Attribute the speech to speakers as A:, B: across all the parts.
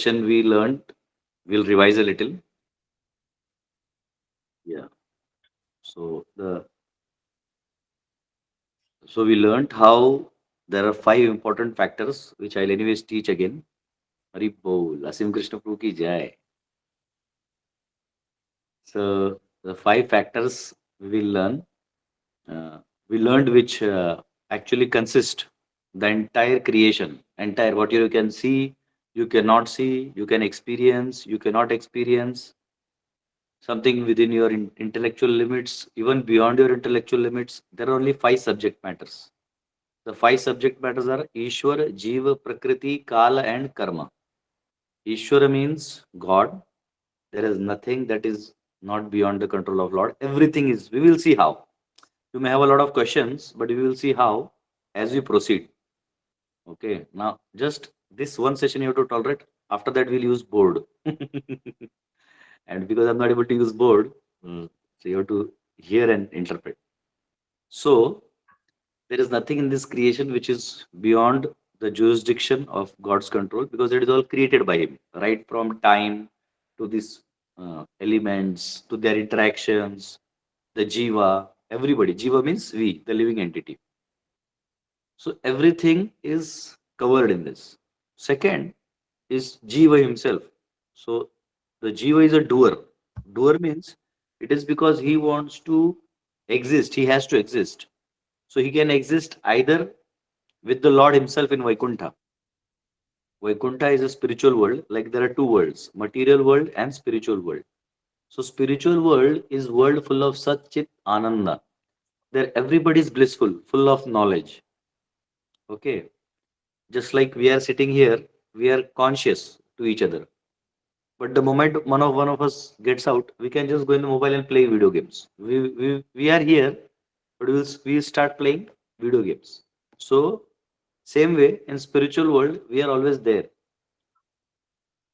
A: session we learned, we'll revise a little. Yeah. So we learned how there are 5 important factors, which I'll anyways teach again. Hari Bol, Asim Krishna Prabhu ki jai. So the 5 factors we will learn. We learned which actually consist the entire creation, entire what you can see, you cannot see, you can experience, you cannot experience, something within your intellectual limits, even beyond your intellectual limits. There are only 5 subject matters. The 5 subject matters are Ishwar, Jiva, Prakriti, Kala, and Karma. Ishwara means God. There is nothing that is not beyond the control of Lord. Everything is. We will see how. You may have a lot of questions, but we will see how as we proceed. Okay. Now, just this one session you have to tolerate. After that, we'll use board. And because I'm not able to use board, so you have to hear and interpret. So, there is nothing in this creation which is beyond the jurisdiction of God's control, because it is all created by Him, right from time to these elements, to their interactions, the Jiva, everybody. Jiva means we, the living entity. So everything is covered in this. Second is Jiva himself. So the Jiva is a doer. Doer means it is because he wants to exist, he has to exist. So he can exist either with the Lord himself in Vaikuntha. Vaikuntha is a spiritual world, like there are two worlds, material world and spiritual world. So spiritual world is world full of Sat Chit Ananda. There everybody is blissful, full of knowledge. Okay. Just like we are sitting here, we are conscious to each other. But the moment one of us gets out, we can just go in the mobile and play video games. We are here, but we'll start playing video games. So same way in spiritual world, we are always there.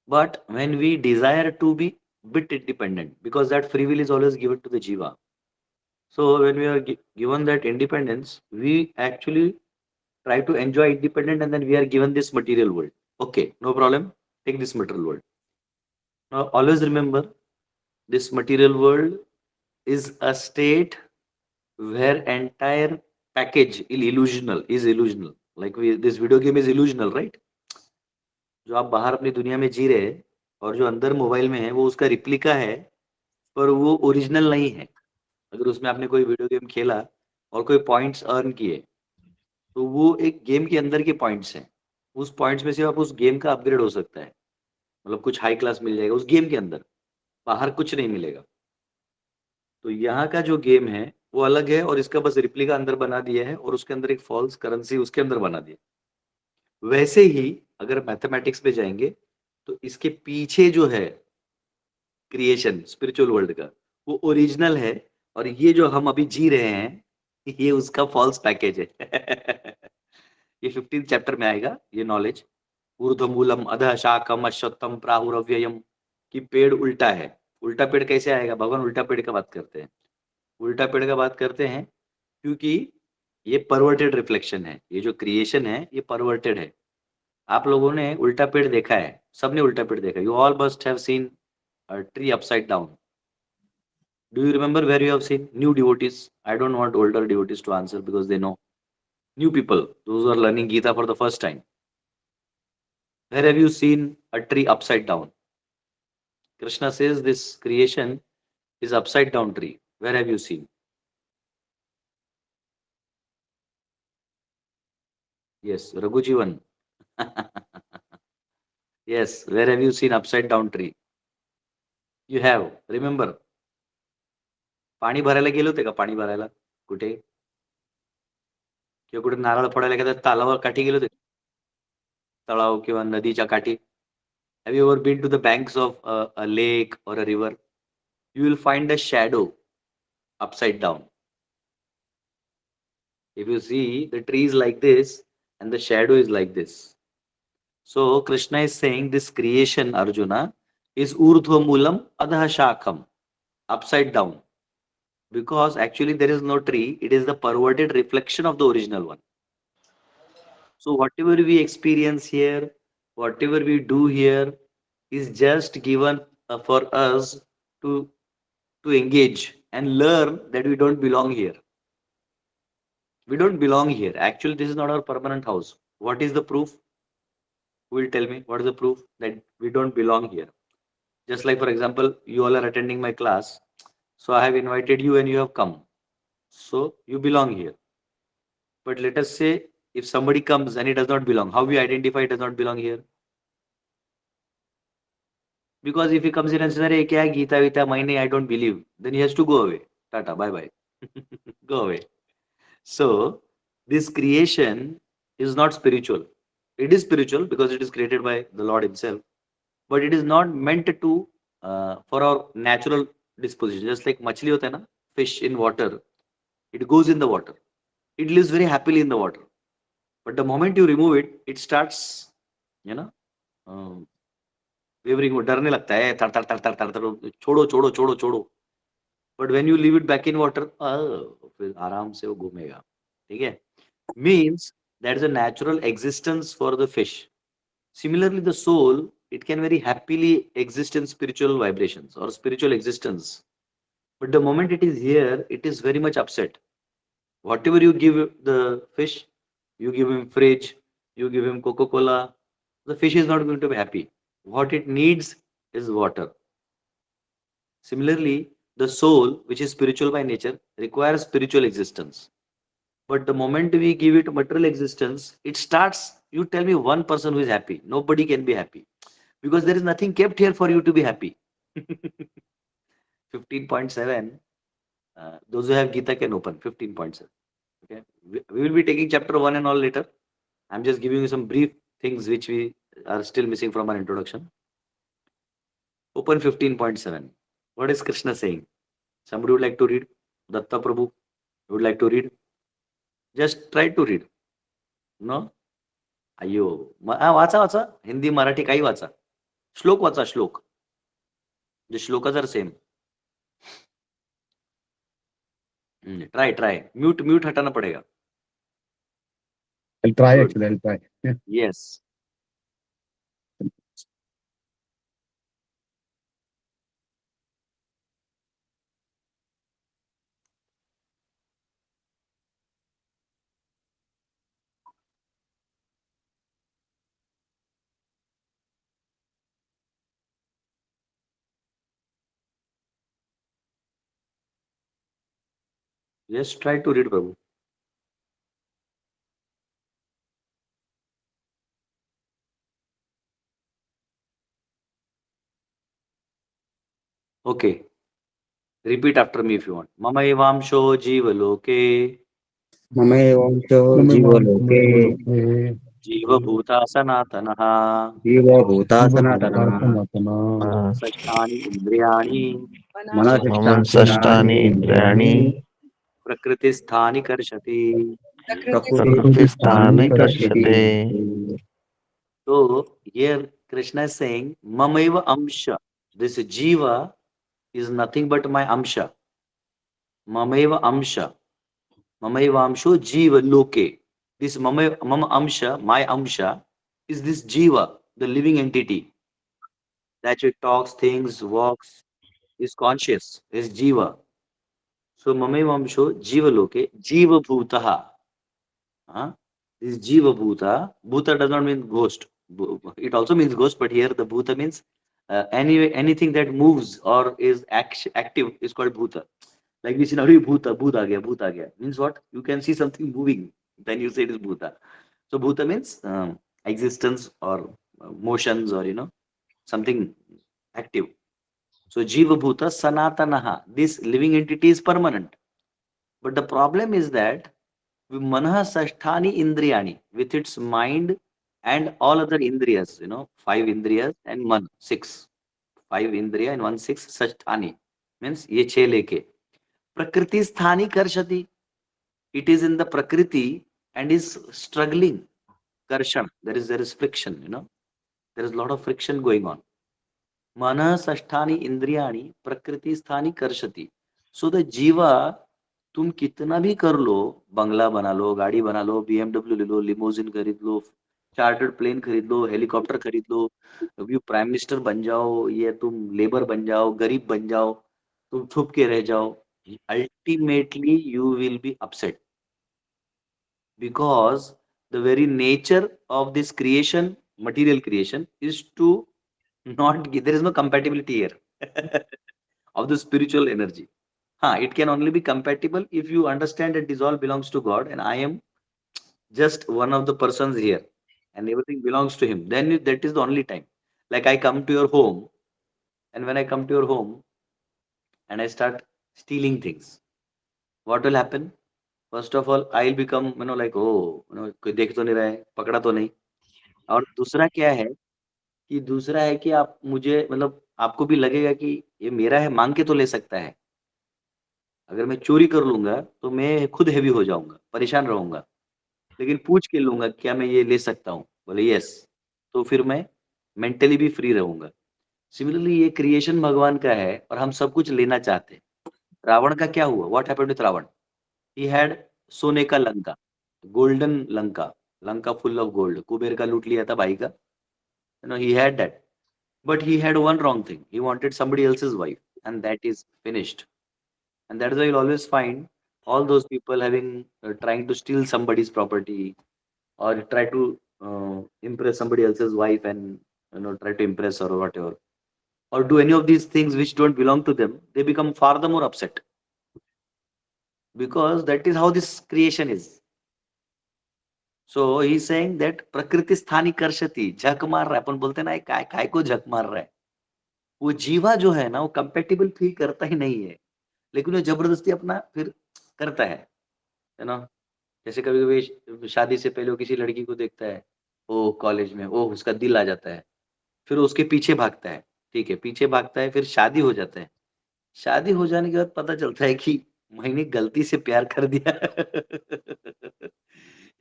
A: But when we desire to be bit independent, because that free will is always given to the jiva. So when we are given that independence, we actually try to enjoy independent, and then we are given this material world. Okay, no problem. Take this material world. Now always remember, this material world is a state where entire package is illusional. Like this video game is illusional, right? जो आप बाहर अपनी दुनिया में जी रहे हैं और जो अंदर मोबाइल में है वो उसका रिप्लिका है, पर वो ओरिजिनल नहीं है. अगर उसमें आपने कोई वीडियो गेम खेला और कोई पॉइंट्स अर्न किए, तो वो एक गेम के अंदर के पॉइंट्स हैं. उस पॉइंट्स में से आप उस गेम का अपग्रेड हो सकता है, मतलब कुछ हाई क्लास मिल जाएगा उस गेम के अंदर, बाहर कुछ नहीं मिलेगा. तो यहाँ का जो गेम है वो अलग है, और इसका बस रिप्लिका अंदर बना दिया है और उसके अंदर एक फॉल्स करेंसी उसके अंदर बना दिया. वैसे ही अगर मैथमेटिक्स में जाएंगे तो इसके पीछे जो है क्रिएशन स्पिरिचुअल वर्ल्ड का, वो ओरिजिनल है, और ये जो हम अभी जी रहे हैं ये उसका फॉल्स पैकेज है. ये 15th चैप्टर में आएगा ये नॉलेज. ऊर्ध्वमूलम अधः शाखम अश्वत्थम प्राहुरव्ययम, कि पेड़ उल्टा है. उल्टा पेड़ कैसे आएगा? भगवान उल्टा पेड़ का बात करते हैं. उल्टा पेड़ का बात करते हैं क्योंकि ये परवर्टेड रिफ्लेक्शन है. ये जो क्रिएशन है ये परवर्टेड है. आप लोगों ने उल्टा पेड़ देखा है, सबने उल्टा पेड़ देखा. You all must have seen a tree upside down. Do you remember where you have seen? New devotees. I don't want older devotees to answer because they know. New people, those who are learning Gita for the first time. Where have you seen a tree upside down? Krishna says this creation is upside down tree. Where have you seen? Yes, Raghujivan. Yes, where have you seen upside down tree? You have. Remember. पाणी भरायला गेले होते का? पाणी भरायला कुठे? किंवा कुठे नारळ फोडायला गेले, तलावावर काठी गेले होते? तळाव किंवा नदीच्या काठी. Have you ever been to the banks of a lake or a river? You will find a shadow upside down. If you see, the tree is like this and the shadow is like this. So Krishna is saying this creation, Arjuna, is urdhva moolam adha shakham, upside down, because actually there is no tree. It is the perverted reflection of the original one. So whatever we experience here, whatever we do here, is just given for us to engage and learn that we don't belong here. We don't belong here. Actually, this is not our permanent house. What is the proof? Who will tell me what is the proof that we don't belong here? Just like, for example, you all are attending my class. So I have invited you and you have come. So you belong here. But let us say if somebody comes and he does not belong, how we identify it does not belong here? Because if he comes in and says, "Arey, kya Gita Vita, I don't believe," then he has to go away. Tata, bye bye. Go away. So this creation is not spiritual. It is spiritual because it is created by the Lord Himself, but it is not meant to for our natural disposition. Just like machli hota hai na, fish in water, it goes in the water. It lives very happily in the water. But the moment you remove it, it starts, you know, wavering. वो डरने लगता है, थर थर थर थर थर थर, छोड़ो छोड़ो छोड़ो छोड़ो. But when you leave it back in water, फिर आराम से वो घूमेगा. ठीक है? Means there is a natural existence for the fish. Similarly, the soul, it can very happily exist in spiritual vibrations or spiritual existence. But the moment it is here, it is very much upset. Whatever you give the fish, you give him fridge, you give him Coca-Cola, the fish is not going to be happy. What it needs is water. Similarly, the soul, which is spiritual by nature, requires spiritual existence. But the moment we give it material existence, it starts. You tell me one person who is happy. Nobody can be happy because there is nothing kept here for you to be happy. 15.7. Those who have Gita can open 15.7. Okay, we will be taking chapter 1 and all later. I'm just giving you some brief things which we are still missing from our introduction. Open 15.7. What is Krishna saying? Somebody would like to read? Datta Prabhu would like to read? Just try to read. No? अय्यो वाचा वाचा हिंदी मराठी काही वाचा श्लोक वाचा श्लोक जे श्लोकाज are same try mute हटाना पड़ेगा.
B: I'll try
A: Good.
B: actually, I'll try. Yeah.
A: Yes. Just try to read, Prabhu. Okay. Repeat after me if you want. Mama evamsho jivaloke
C: ममैवंशो जीवलोके
B: Mamaevam
A: जीवभूता सनातनः
C: जीवभूता सनातनः
B: Sanatana
A: षष्ठानि इन्द्रियाणि
C: मनः
D: षष्ठानि इन्द्रियाणि
A: प्रकृतिस्थानि कर्षति.
D: प्रकृतिस्थानि कर्षते.
A: So here Krishna is saying Mamaiva Amsha. This Jiva is nothing but my Amsha. Mamaiva Amsha. Mamaiva Amsho Jiva Loke. This Mama Amsha, my Amsha, is this Jiva, the living entity. That it talks, thinks, walks, is conscious, is Jiva. So Mamaiva Amsho Jiva Loke, Jiva Bhutaha. Huh? This Jiva Bhuta. Bhuta does not mean ghost. It also means ghost, but here the Bhuta means anything that moves or is active is called Bhuta. Like we see now, Bhuta, Bhoot aa gaya. Means what? You can see something moving, then you say it is Bhuta. So Bhuta means existence or motions or something active. So Jiva Bhuta Sanatanaha. This living entity is permanent. But the problem is that Manah Sashthani Indriyani, with its mind and all other Indriyas, 5 Indriyas and Man, 6. 5 Indriya and 1 6 Sashthani. Means ye 6 leke. Prakriti Sthani Karshati. It is in the Prakriti and is struggling. Karshan. There is friction, There is a lot of friction going on. Manah Sashthani Indriyani Prakriti Sthani Karshati. So the Jiva तुम कितना भी कर लो, बंगला बना लो, गाड़ी बना लो, BMW ले लो, limousine खरीद लो, chartered plane खरीद लो, हेलीकॉप्टर खरीद लो, अभी प्राइम मिनिस्टर बन जाओ, ये तुम लेबर बन जाओ, गरीब बन जाओ, तुम छुप के रह जाओ, ultimately you will be upset, because the very nature of this creation, material creation, is to not give, there is no compatibility here of the spiritual energy. It can only be compatible if you understand that this all belongs to God and I am just one of the persons here and everything belongs to him. Then that is the only time. Like I come to your home, and when I come to your home and I start stealing things, what will happen? First of all, I'll become, like, oh, कोई देख तो नहीं रहा है, पकड़ा तो नहीं। और दूसरा है कि आप मुझे, मतलब आपको भी लगेगा कि ये मेरा है, माँग के तो ले सकता है। अगर मैं चोरी कर लूँगा, तो मैं खुद हेवी हो जाऊँगा, परेशान रहूँगा। लेकिन पूछ के लूँगा, क्या मैं ये ले सकता हूँ? बोले यस, तो फिर मैं मेंटली भी फ्री रहूँगा। सिमिलरली ये क्रिएशन भगवान का है और हम सब कुछ लेना चाहते हैं। रावण का क्या हुआ? What happened with Ravan? He had सोने का Lanka, golden Lanka, Lanka full of gold. Kuber का लूट लिया था भाई का। He had that, but he had one wrong thing. He wanted somebody else's wife, and that is finished. And that is why you'll always find all those people having trying to steal somebody's property or try to impress somebody else's wife and try to impress her or whatever, or do any of these things which don't belong to them. They become far the more upset because that is how this creation is. So he's saying that prakriti sthani karshati, झक मार रहा है। अपन बोलते हैं ना, काय काय को झक मार रहा है। वो जीवा जो है ना, वो कंपेटिबल फील करता ही नहीं है, लेकिन वो जबरदस्ती अपना फिर करता है ना। जैसे कभी-कभी शादी से पहले वो किसी लड़की को देखता है, ओह! कॉलेज में, ओह! उसका दिल आ जाता है, फिर वो उसके पीछे भागता है, ठीक है, पीछे भागता है, फिर शादी हो जाता है। शादी हो जाने के बाद पता चलता है कि मैंने गलती से प्यार कर दिया।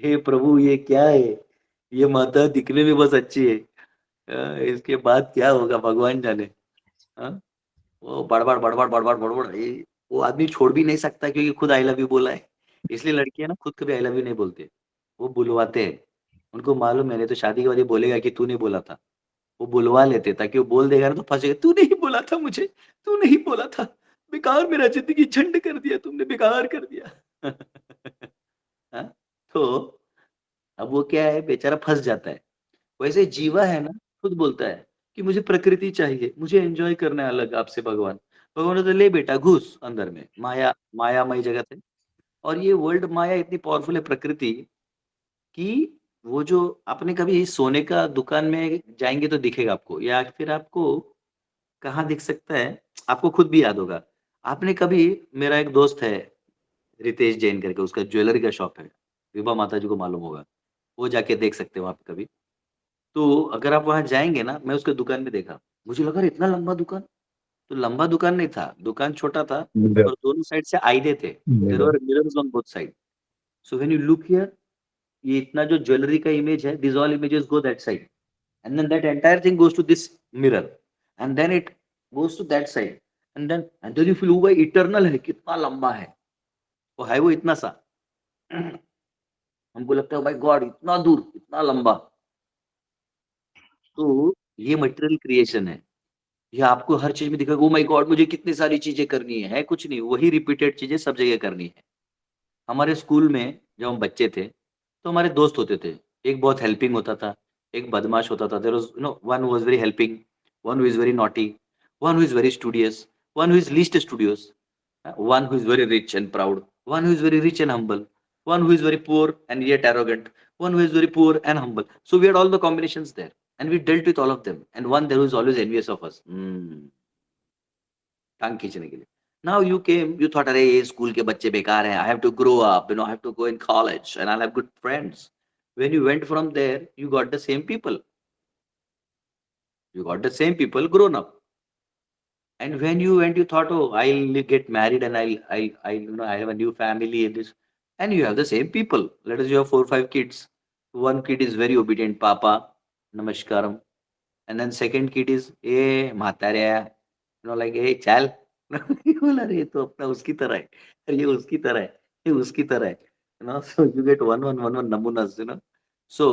A: हे प्रभु, ये क्या है? ये माता दिखने में बस अच्छी है। इसके बाद क्या होगा भगवान जाने। हाँ? वो बड़बड़, बड़बड़, बड़बड़, बड़बड़, ये वो आदमी छोड़ भी नहीं सकता क्योंकि खुद आई लव यू बोला है। इसलिए लड़कियाँ ना खुद कभी आई लव यू नहीं बोलते, वो बुलवाते हैं। उनको मालूम है नहीं तो शादी के बाद ये बोलेगा कि तू नहीं बोला था। वो बुलवा लेते ताकि वो बोल देगा ना तो फँसेगा, तू नहीं बोला था मुझे, तू नहीं बोला था। बेकार मेरा ज़िंदगी झंड कर दिया तुमने, बेकार कर दिया। हाँ? तो अब वो क्या है, बेचारा फँस जाता है। वैसे जीवा है ना, खुद बोलता है कि मुझे प्रकृति चाहिए, मुझे एन्जॉय करना है अलग आपसे भगवान। भगवान बोलते ले बेटा घुस अंदर में, मायामय जगत है। और ये वर्ल्ड माया इतनी पावरफुल है प्रकृति कि वो जो आपने कभी सोने का दुकान में जाएँगे तो दिखेगा आपको, या फिर आपको कहाँ दिख सकता है, आपको खुद भी याद होगा। आपने कभी, मेरा एक दोस्त है रितेश जैन करके, उसका ज्वेलरी का शॉप है, विभा माता जी को मालूम होगा। वो जाके देख सकते हो वहाँ पे कभी। तो अगर आप वहाँ जाएँगे ना, मैं उसके दुकान में देखा, मुझे लगा अरे इतना लंबा दुकान, तो लंबा दुकान नहीं था, दुकान छोटा था
B: मिरर
A: और दोनों साइड से आईने थे। There
B: mirror
A: were mirrors on both side. So when you look here, ये इतना जो ज्वेलरी का इमेज है, these all images go that side and then that entire thing goes to this mirror and then it goes to that side and then you feel वो भाई eternal है, कितना लंबा है। वो है वो इतना सा। हमको लगता है भाई गॉड इतना दूर, इतना लंबा। तो ये मटेरियल क्रिएशन है। ये आपको हर चीज़ में दिखेगा, ओह माय गॉड मुझे कितनी सारी चीज़ें करनी है कुछ नहीं, वही रिपीटेड चीज़ें सब जगह करनी है। हमारे स्कूल में जब हम बच्चे थे, तो हमारे दोस्त होते थे। एक बहुत हेल्पिंग होता था, एक बदमाश होता था। There was one who was very helping, one who is very naughty, one who is very studious, one who is least studious, one who is very rich and proud, one who is very rich and humble, one who is very poor and yet arrogant, one who is very poor and humble. So we had all the combinations there, and we dealt with all of them. And one there who is always envious of us. टांग खींचने के लिए। Now you came, you thought, अरे ये school के बच्चे बेकार हैं. I have to grow up, I have to go in college, and I'll have good friends. When you went from there, you got the same people. You got the same people grown up. And when you went, you thought, oh, I'll get married and I have a new family and this, and you have the same people. Let us, you have 4 or 5 kids. One kid is very obedient, Papa, Namaskaram. And then second kid is, Matarya, like, hey, chal. बोला अरे ये तो अपना उसकी तरह है, अरे ये उसकी तरह है, ये उसकी तरह है, so you get one namunas, so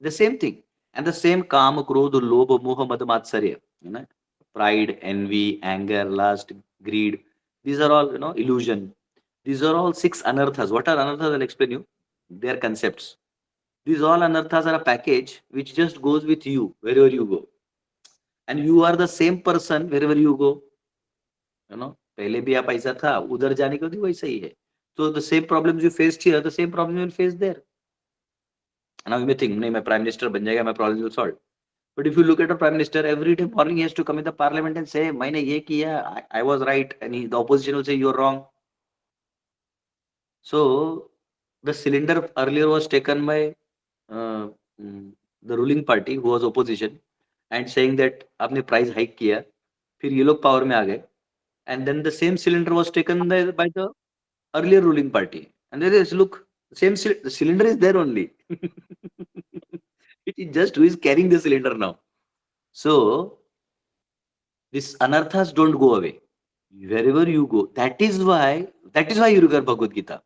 A: The same thing. And the same kama, krodha, lobha, moha, mada, matsarya. You know, pride, envy, anger, lust, greed. These are all, illusion. These are all 6 anarthas. What are anarthas? I'll explain you. They are concepts. These all anarthas are a package which just goes with you wherever you go. And you are the same person wherever you go. पहले भी आप ऐसा था, उधर जाने का भी वैसा ही है. So the same problems you faced here, the same problem you will face there. Now you may think, नहीं मैं prime minister बन जाएगा, my problems will solve. But if you look at a prime minister, every day morning he has to come in the parliament and say, मैंने ये किया, I was right, and the opposition will say you're wrong. So the cylinder earlier was taken by uh, the ruling party who was opposition and saying that आपने price hike किया, फिर ये लोग power में आ गए, and then the same cylinder was taken by the earlier ruling party, and there is, look, the cylinder is there only. It is just who is carrying the cylinder now. So these anarthas don't go away wherever you go. That is why you require Bhagavad Gita.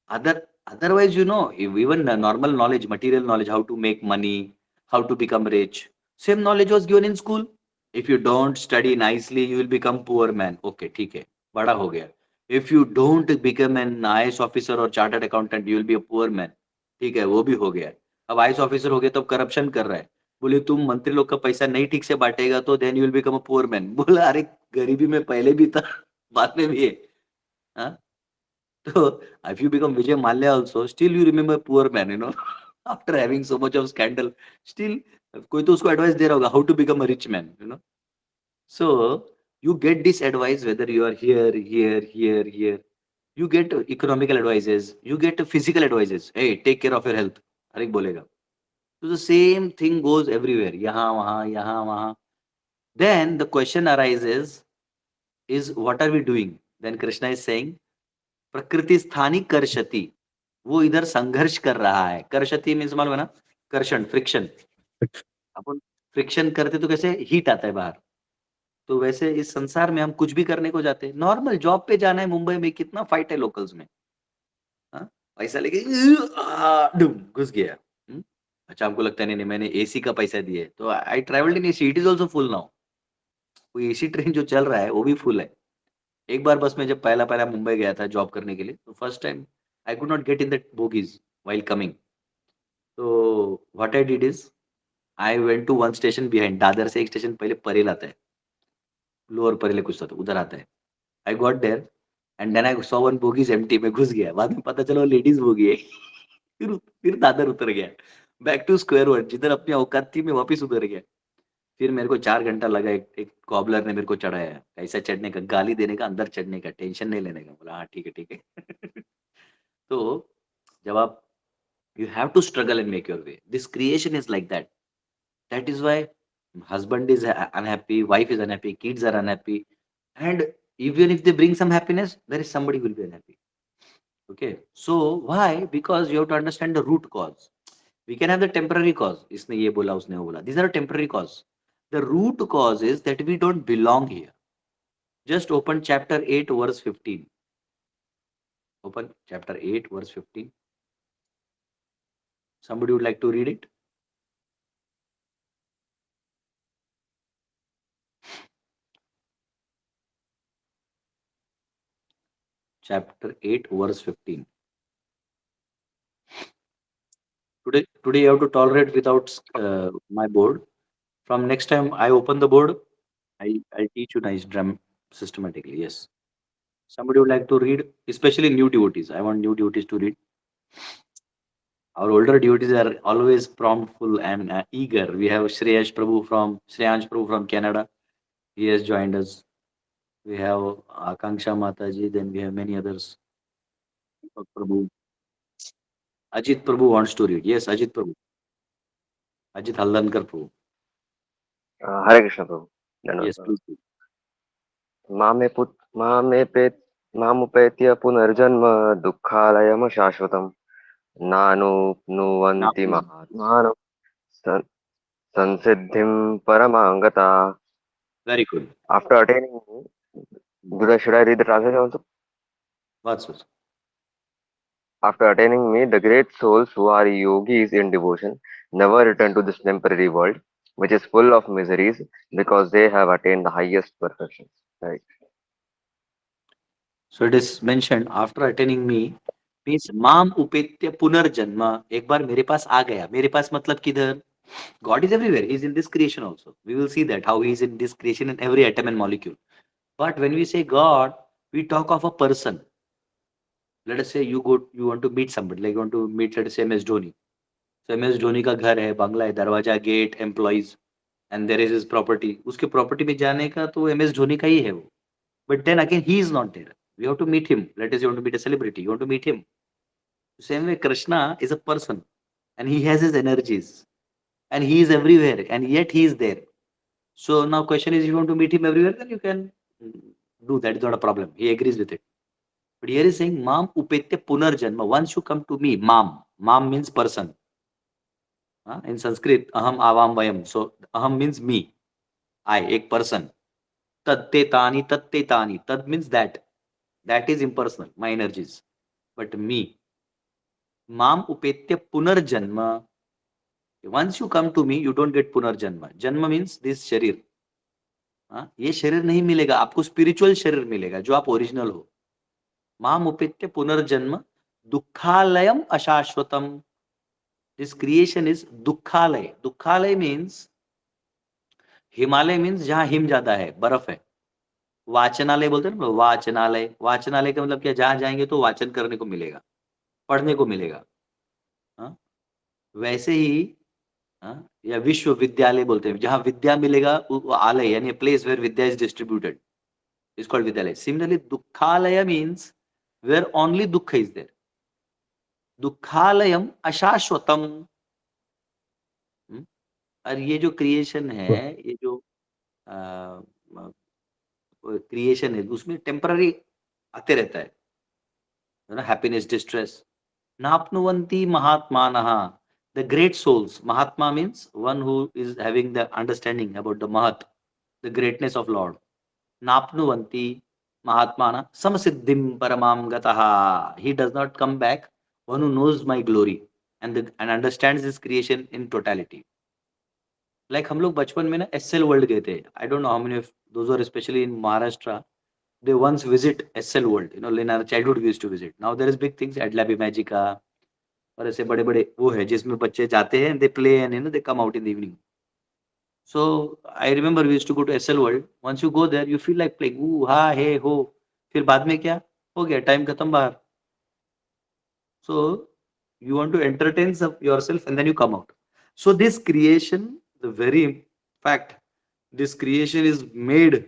A: Otherwise, if even normal knowledge, material knowledge, how to make money, how to become rich, same knowledge was given in school. If you don't study nicely, you will become poor man. Okay, ठीक है, बड़ा हो गया. If you don't become an IAS officer or chartered accountant, you will be a poor man. ठीक है, वो भी हो गया. अब IAS officer हो गया तो करप्शन कर रहा है. बोले तुम मंत्री लोग का पैसा नहीं ठीक से बांटेगा तो then you will become a poor man. बोला अरे गरीबी में पहले भी था, बाद में भी है. हाँ? So if you become Vijay Mallya also, still you remember poor man, after having so much of scandal, still कोई तो उसको advice दे रहा होगा how to become a rich man. So you get this advice whether you are here, here, here, here. You get economical advices, you get physical advices. Hey, take care of your health. हर एक बोलेगा. So the same thing goes everywhere. यहाँ वहाँ. Then the question arises is what are we doing? Then Krishna is saying प्रकृति स्थानी कर्षति, वो इधर संघर्ष कर रहा है. कर्षति मीन्स मालूम है ना, कर्षण, फ्रिक्शन. अपन फ्रिक्शन करते तो कैसे हीट आता है बाहर, तो वैसे इस संसार में हम कुछ भी करने को जाते हैं. नॉर्मल जॉब पे जाना है मुंबई में, कितना फाइट है लोकल्स में. पैसा लेके घुस गया. अच्छा हमको लगता है नहीं मैंने एसी का पैसा दिया है, तो I travelled in AC, it is also full now. वो एसी ट्रेन जो चल रहा है वो भी फुल है. एक बार बस मैं जब पहला मुंबई गया था जॉब करने के लिए, तो first time I could not get in that bogies while coming. So what I did is I went to one station behind. Dadar से एक स्टेशन पहले परेल आता है, लोअर परेल कुछ था, उधर आता है. I got there and then I saw one bogies empty. मैं घुस गया, बाद में पता चला वो लेडीज बोगी है. फिर दादर उतर गया, बैक टू स्क्वायर वन, जिधर अपनी औकात थी मैं वापस उतर गया. फिर मेरे को 4 घंटा लगा. एक कॉबलर ने मेरे को चढ़ाया, कैसा चढ़ने का, गाली देने का, अंदर चढ़ने का, टेंशन नहीं लेने का. बोला हाँ ठीक है. तो जब आप you have to struggle and make your way. This creation is like that. That is why husband is unhappy, wife is unhappy, kids are unhappy, and even if they bring some happiness, there is somebody who will be unhappy. Okay, so why? Because you have to understand the root cause. We can have the temporary cause. इसने ये बोला, उसने वो बोला. These are temporary cause. The root cause is that we don't belong here. Just open chapter 8 verse 15. Open chapter 8 verse 15. Somebody would like to read it? Chapter 8 verse 15. Today you have to tolerate without my board. From next time I open the board, I'll teach you nice drum systematically. Yes. Somebody would like to read, especially new devotees. I want new devotees to read. Our older devotees are always promptful and eager. We have Shreyansh Prabhu from Canada. He has joined us. We have Akanksha Mataji. Then we have many others. Prabhu. Ajit Prabhu wants to read. Yes, Ajit Prabhu. Ajit Haldankar Prabhu.
E: Hare Krishna Prabhu.
A: Yes,
E: धन्यवाद.
A: please.
E: मामुपेत्य पुनर्जन्म दुःखालयम शाश्वतम् नानुप्नुवन्ति महात्मानं संसिद्धिं परमां गताः.
A: Very good.
E: After attaining, should I read the translation also?
A: What's it?
E: After attaining me, the great souls who are yogis in devotion never return to this temporary world, which is full of miseries, because they have attained the highest perfection. Right.
A: So it is mentioned after attaining me means माम उपेत्य पुनर्जन्म एक बार मेरे पास आ गया मेरे पास मतलब किधर God is everywhere. He is in this creation also. We will see that how he is in this creation in every atom and molecule. But when we say God, we talk of a person. Let us say you want to meet somebody, like you want to meet, let us say MS Dhoni. So MS Dhoni का घर है, बंगला है, दरवाजा, gate, employees and there is his property. उसके property में जाने का तो MS धोनी का ही है वो. But then again, he is not there. We have to meet him. Let us say you want to meet a celebrity. You want to meet him. Same way, Krishna is a person, and he has his energies, and he is everywhere, and yet he is there. So now question is, if you want to meet him everywhere, then you can do that. It's not a problem. He agrees with it. But here is saying, Mam upetya punarjanma. Once you come to me, Mam. Mam means person. In Sanskrit, aham avam vayam. So aham means me. I, ek person. Tatte tani, tatte tani. Tad means that. That is impersonal, my energies. But me. Mam upetya punarjanma. Once you come to me, you don't get punarjanma. Janma means this sharir. ये शरीर नहीं मिलेगा आपको, spiritual शरीर मिलेगा जो आप original हो. माम उपेत्य पुनर्जन्म दुखालयम अशाश्वतम. दिस क्रिएशन इज दुखालय. दुखालय मीन्स हिमालय मीन्स जहां हिम ज्यादा है, बर्फ है. वाचनालय बोलते हैं ना, वाचनालय. वाचनालय का मतलब क्या, जहां जाएंगे तो वाचन करने को मिलेगा, पढ़ने को मिलेगा. वैसे ही या विश्वविद्यालय बोलते हैं, जहां विद्या मिलेगा, आलय यानी place where vidya is distributed is called Vidyalaya. Similarly, Dukhalaya means where only Dukha is there. Dukhalayam Ashashwatam. और ये जो क्रिएशन है, ये जो क्रिएशन है, उसमें टेम्पररी आते रहता है ना, हैप्पीनेस, डिस्ट्रेस. नाप्नुवन्ति महात्मानः. The great souls. Mahatma means one who is having the understanding about the Mahat, the greatness of Lord. Napnuvanti Mahatmana Samasiddhim Paramam Gataha. He does not come back. One who knows my glory and understands this creation in totality. Like हम लोग बचपन में ना SL World गए थे. I don't know how many of those who are especially in Maharashtra, they once visit SL World. You know, in our childhood we used to visit. Now there is big things at Lab Magica और ऐसे बड़े बड़े वो है जिसमें बच्चे जाते हैं, they play and you know they come out in the evening. So I remember we used to go to SL World. Once you go there, you feel like playing. Ooh, ha, hey, ho. फिर बाद में क्या हो गया, time खत्म बाहर. So you want to entertain yourself and then you come out. So this creation, the very fact, this creation is made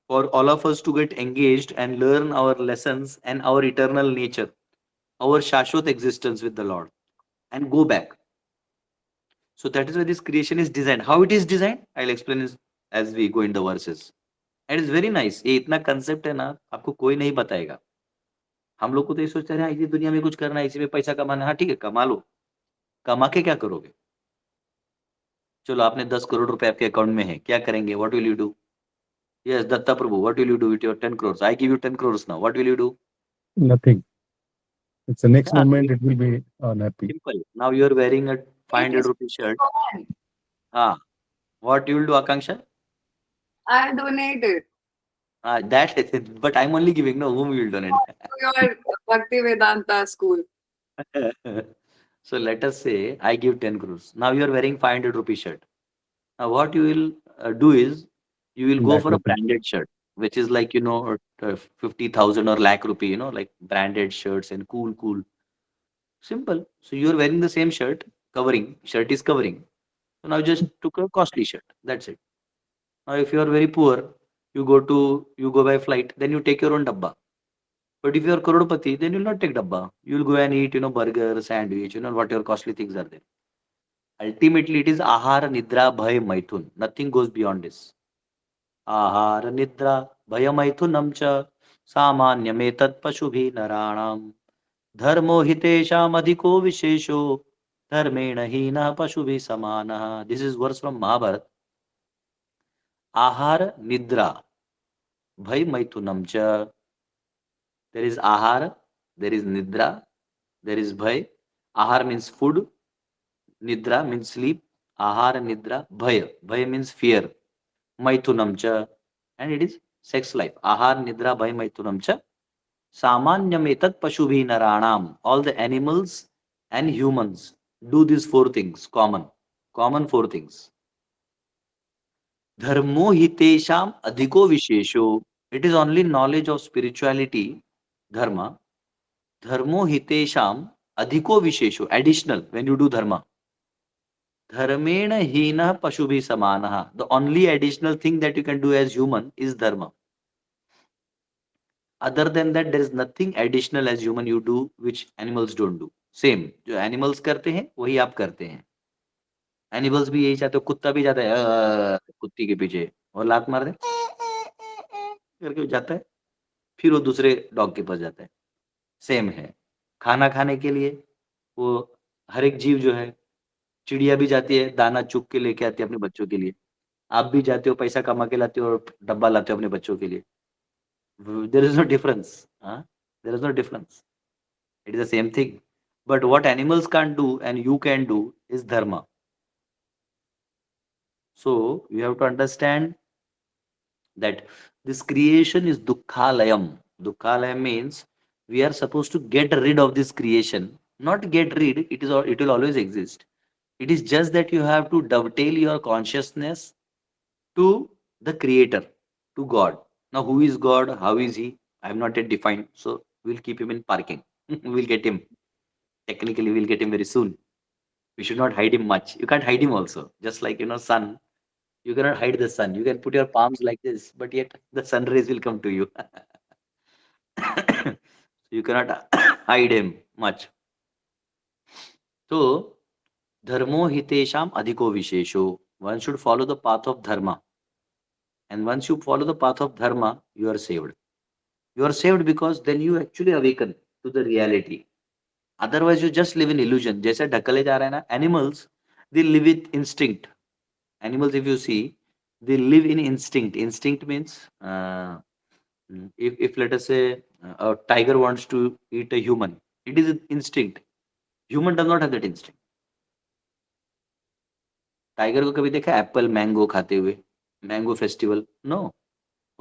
A: for all of us to get engaged and learn our lessons and our eternal nature, our Shashwat existence with the Lord, and go back. So that is why this creation is designed. How it is designed, I'll explain as we go in the verses. And it's very nice. ये इतना concept है ना, आपको कोई नहीं बताएगा. हम लोग को तो ये सोचते हैं इसी दुनिया में कुछ करना है, इसी में पैसा कमाना है. हाँ ठीक है, कमा लो. कमा के क्या करोगे? चलो आपने 10 करोड़ रुपए आपके अकाउंट में है, क्या करेंगे? What will you do? Yes Datta Prabhu, what will you do with your 10 crores? I give you 10 crores now. What will you do?
B: Nothing. It's the next
A: Yeah,
B: moment it will be unhappy.
A: simple. Now you are wearing a 500 rupee shirt. What you will do, Akanksha?
F: I donated
A: But I'm only giving, no, whom you will donate?
F: to your Bhaktivedanta school.
A: So let us say I give 10 crores. Now you are wearing 500 rupee shirt. Now what you will do is you will go
B: Lakh
A: for a
B: rupee.
A: branded shirt, which is like, 50,000 or lakh rupee, like branded shirts and cool. Simple. So you are wearing the same shirt, shirt is covering. So now just took a costly shirt. That's it. Now if you are very poor, you go by flight, then you take your own dabba. But if you are Krodopati, then you will not take dabba. You will go and eat, burger, sandwich, whatever costly things are there. Ultimately, it is ahara, nidra, bhay, maithun. Nothing goes beyond this. Ahara, nidra, bhaya, maithunam cha samanyam etat pashubhi naranam dharmo hitesham adhiko vishesho dharmena hina pashubhi samana. This is verse from Mahabharata. Ahara, nidra, bhay, maithunam cha. There is ahara, there is nidra, there is bhay. Ahar means food, Nidra means sleep. Ahara Nidra. Bhaya means fear. Maithunam cha. And it is sex life. Ahar Nidra Bhaya Maithunam cha. Samanyam etat Pashubhi Naranam. All the animals and humans do these four things common. Common four things. Dharmo hitesham adhiko vishesho. It is only knowledge of spirituality, dharma. Dharmo hitesham adhiko vishesho. Additional when you do dharma. Dharmena hina pashubhi samanaha. The only additional thing that you can do as human is dharma. Other than that, there is nothing additional as human you do which animals don't do. Same. जो animals करते हैं वही आप करते हैं. Animals भी यही चाहते हो. कुत्ता भी जाता है कुत्ती के पीछे और लात मार दे करके जाता है, फिर वो दूसरे डॉग के पास जाता है. सेम है. खाना खाने के लिए वो हर एक जीव जो है, चिड़िया भी जाती है दाना चुग के लेके आती है अपने बच्चों के लिए. आप भी जाते हो पैसा कमा के लाते हो और डब्बा लाते हो अपने बच्चों के लिए. There is no difference. There is no difference. It is the same thing. But what animals can't do and you can do is dharma. So you have to understand that this creation is dukkhalayam. Dukkhalayam means we are supposed to get rid of this creation. Not get rid, it will always exist. It is just that you have to dovetail your consciousness to the creator, to God. Now who is God? How is he? I have not yet defined. So we'll keep him in parking. We'll get him. Technically we'll get him very soon. We should not hide him much. You can't hide him also. Just like sun. You cannot hide the sun. You can put your palms like this, but yet the sun rays will come to you. You cannot hide him much. So, dharmo hitesham adhiko vishesho. One should follow the path of dharma. And once you follow the path of dharma, you are saved. You are saved because then you actually awaken to the reality. Otherwise, you just live in illusion. जैसे ढकले जा रहे हैं ना, animals, they live with instinct. Animals, if you see, they live in instinct. Instinct means if let us say a tiger wants to eat a human, it is instinct. Human does not have that instinct. Tiger को कभी देखा Apple mango खाते हुए? Mango festival? No,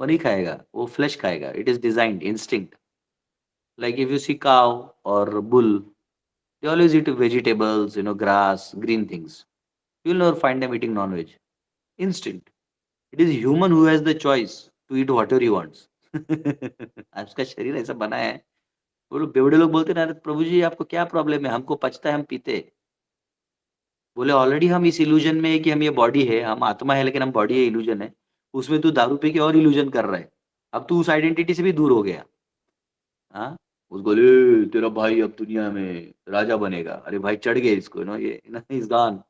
A: वो नहीं खाएगा, वो flash खाएगा. It is designed instinct. Like if you see cow or bull, they always eat vegetables, grass, green things. You will never find them eating non-veg. Instinct. It is human who has the choice to eat whatever he wants. आज का शरीर ऐसा बना है. वो लोग बेवड़े लोग बोलते ना, प्रभु जी आपको क्या प्रॉब्लम है? हमको पचता है, हम पीते. बोले ऑलरेडी हम इस इल्यूजन में है कि हम ये बॉडी है, हम आत्मा है, लेकिन हम बॉडी है, इल्यूजन है. उसमें तू दारू पी के और इल्यूजन कर रहा है. अब तू उस आइडेंटिटी से भी दूर हो गया. हाँ, उसको बोले तेरा भाई अब दुनिया में राजा बनेगा. अरे भाई चढ़ गए इसको, ये is gone.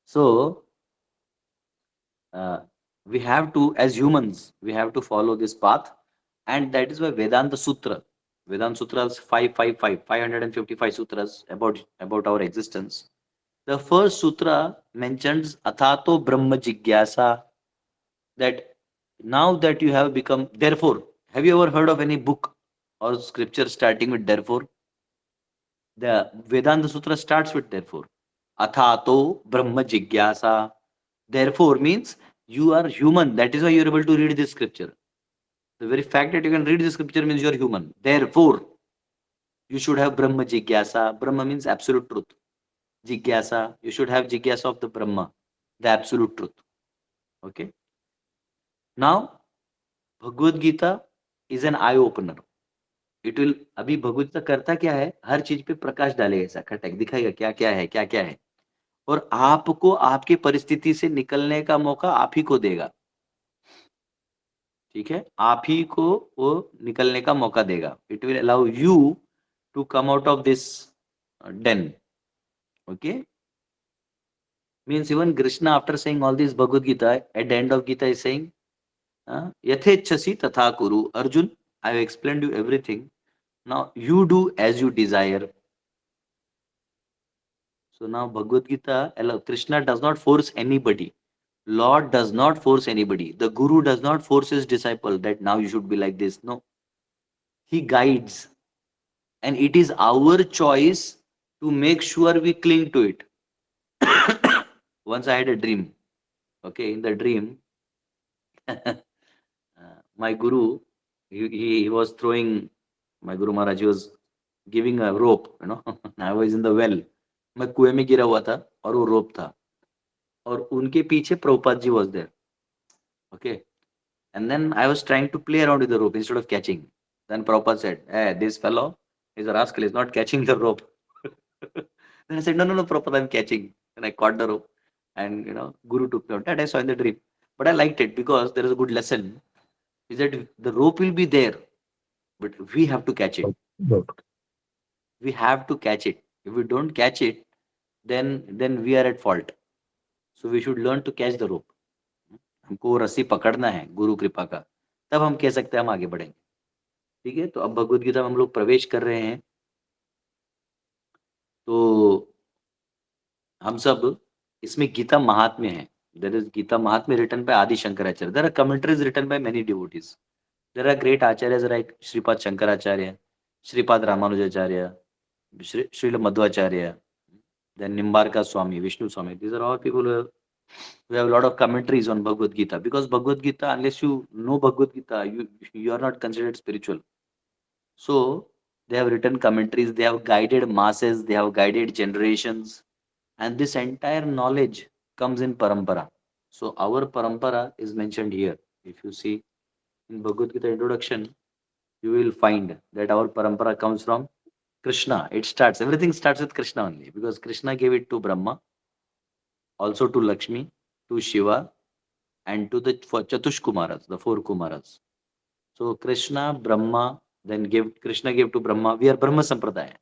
A: So we have to, as humans, we have to follow this path, and that is why Vedanta Sutras 555 sutras about our existence. The first sutra mentions athato brahma jigyasa, that now that you have become, therefore, have you ever heard of any book or scripture starting with therefore? The Vedanta Sutra starts with therefore. Athato brahma jigyasa. Therefore means you are human. That is why you are able to read this scripture. The very fact that you can read this scripture means you are human. Therefore, you should have brahma jigyasa. Brahma means absolute truth. Jigyasa, you should have jigyasa of the Brahma, the absolute truth. Okay. Now, Bhagavad Gita is an eye opener. It will, अभी भगवद गीता करता क्या है? हर चीज पे प्रकाश डालेगा, ऐसा खटक दिखाएगा क्या क्या है, क्या क्या है, और आपको आपकी परिस्थिति से निकलने का मौका आप ही को देगा. ठीक है, आप ही को वो निकलने का मौका देगा. It will allow you to come out of this den. Okay, means even Krishna, after saying all this Bhagavad Gita, at the end of Gita is saying yathechasi tatha kuru. Arjun, I have explained you everything, now you do as you desire. So now Bhagavad Gita, Krishna does not force anybody. Lord does not force anybody. The Guru does not force his disciple that now you should be like this. No. He guides. And it is our choice to make sure we cling to it. once I had a dream. Okay, in the dream, my guru, he was throwing, my Guru Maharaj, he was giving a rope, I was in the well. मैं कुएं में गिरा हुआ था और वो रोप था और उनके पीछे Prabhupada ji was there. Okay. And then I was trying to play around with the rope instead of catching. Then Prabhupada said, "Hey, this fellow is a rascal, he's not catching the rope." Then I said, "No, no, no, Prabhupada, I'm catching." And I caught the rope. And Guru took me out. That I saw in the dream. But I liked it because there is a good lesson. Is that the rope will be there, but we have to catch it.
B: Good.
A: We have to catch it. If we don't catch it, then we are at fault. So we should learn to catch the rope. हमको रस्सी पकड़ना है गुरु कृपा का, तब हम कह सकते हैं हम आगे बढ़ेंगे. ठीक है, तो अब भगवत गीता में हम लोग प्रवेश कर रहे हैं. तो हम सब इसमें गीता महात्म्य है. देयर इज गीता महात्म्य written by Adi Shankaracharya. There are commentaries written by many devotees. There are great acharyas like Shripad Shankaracharya, Shripad Ramanujacharya, Shrila Madhvacharya, then Nimbarka Swami, Vishnu Swami. These are all people who have a lot of commentaries on Bhagavad Gita, because Bhagavad Gita, unless you know Bhagavad Gita, you are not considered spiritual. So they have written commentaries, they have guided masses, they have guided generations, and this entire knowledge comes in parampara. So our parampara is mentioned here. If you see in Bhagavad Gita introduction, you will find that our parampara comes from Krishna. Everything starts with Krishna only, because Krishna gave it to Brahma, also to Lakshmi, to Shiva, and to the Chatush Kumaras, the four Kumaras. So Krishna, Brahma, then Krishna gave to Brahma. We are Brahma Sampradaya.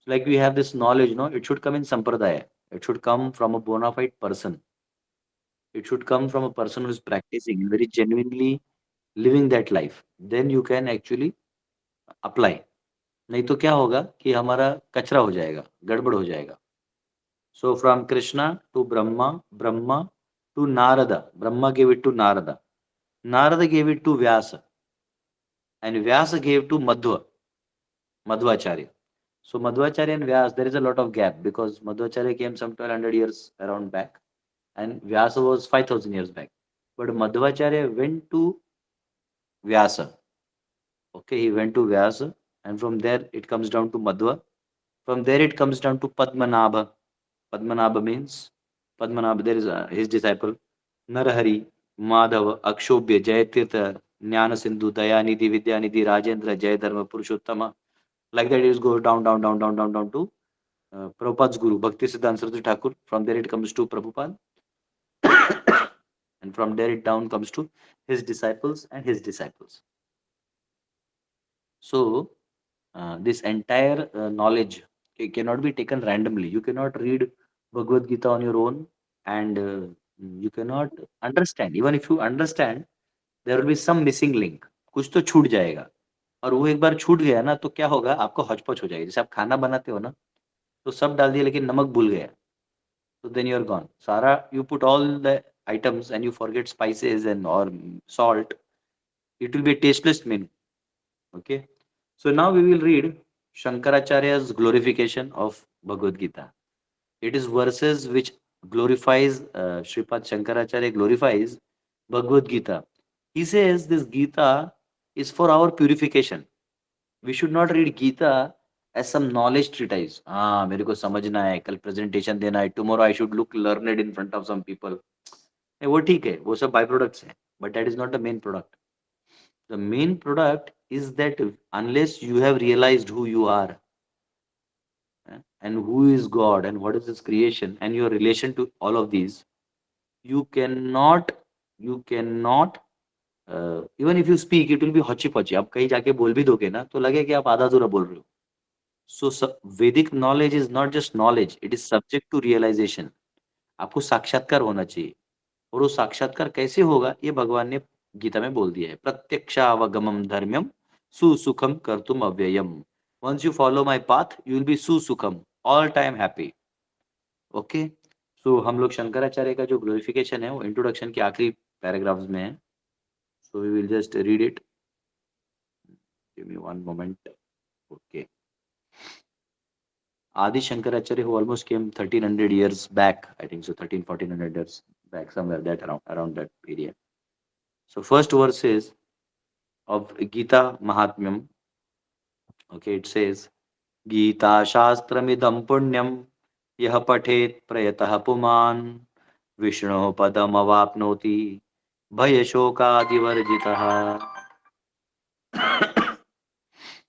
A: So like we have this knowledge, it should come in Sampradaya. It should come from a bona fide person. It should come from a person who is practicing and very genuinely living that life. Then you can actually apply. नहीं तो क्या होगा कि हमारा कचरा हो जाएगा, गड़बड़ हो जाएगा. So from Krishna to Brahma, Brahma to Narada. Brahma gave it to Narada. Narada gave it to Vyasa. And Vyasa gave to Madhvacharya. So Madhvacharya and Vyasa, there is a lot of gap, because Madhvacharya came some 1200 years around back and Vyasa was 5000 years back. But Madhvacharya went to Vyasa. Okay, he went to Vyasa, and from there it comes down to Madhva. From there it comes down to Padmanabha. Padmanabha means Padmanabha, there is his disciple Narahari, Madhava, Akshobhya, Jayatirtha, Jnana Sindhu, Dayanidhi, Vidyanidhi, Rajendra, Jayadharma, Purushottama. Like that, it goes down, down, down, down, down, down to Prabhupada's Guru, Bhakti Siddhanta Saraswati Thakur. From there, it comes to Prabhupada. And from there, it down comes to his disciples and his disciples. So, this entire knowledge cannot be taken randomly. You cannot read Bhagavad Gita on your own, and you cannot understand. Even if you understand, there will be some missing link. कुछ तो छूट जाएगा, और वो एक बार छूट गया ना तो क्या होगा, आपको हौच-पौच हो जाएगी. जैसे आप खाना बनाते हो ना, तो सब डाल दिया लेकिन नमक भूल गया, तो then you are gone. सारा you put all the items and you forget spices and or salt, it will be a tasteless menu. Okay, so now we will read Shankaracharya's glorification of Bhagavad Gita. It is verses which glorifies Sripad Shankaracharya glorifies Bhagavad Gita. He says this Gita is for our purification. We should not read Gita as some knowledge treatise. मेरे को समझना है, कल presentation देना है, tomorrow I should look learned in front of some people. वो ठीक है, वो सब by products हैं, but that is not the main product. The main product is that unless you have realized who you are, and who is God and what is His creation and your relation to all of these, you cannot even if you speak, it will be hochi pochi. आप कहीं जाके बोल भी दोगे ना तो लगे कि आप आधा अधूरा बोल रहे हो. So Vedic knowledge is not just knowledge, it is subject to realization. आपको साक्षात्कार होना चाहिए, और वो साक्षात्कार कैसे होगा ये भगवान ने गीता में बोल दिया है. प्रत्यक्षावगमम धर्म्यम सुसुखम कर्तुम अव्ययम. Once you follow my path, you will be सुसुखम, all time happy. Okay, so हम लोग शंकराचार्य का जो ग्लोरिफिकेशन है वो इंट्रोडक्शन के आखिरी पैराग्राफ्स में है. So we will just read it. Give me one moment. Okay. Adi Shankaracharya, who almost came 1300 years back, I think so, 1400 years back, somewhere that around that area. So first verse is of Gita Mahatmyam. Okay, it says, Gita Shastramidam Punyam Yah Pathet Prayatah Puman Vishnu Padam Avapnoti Bhaya Shokadivarjitah.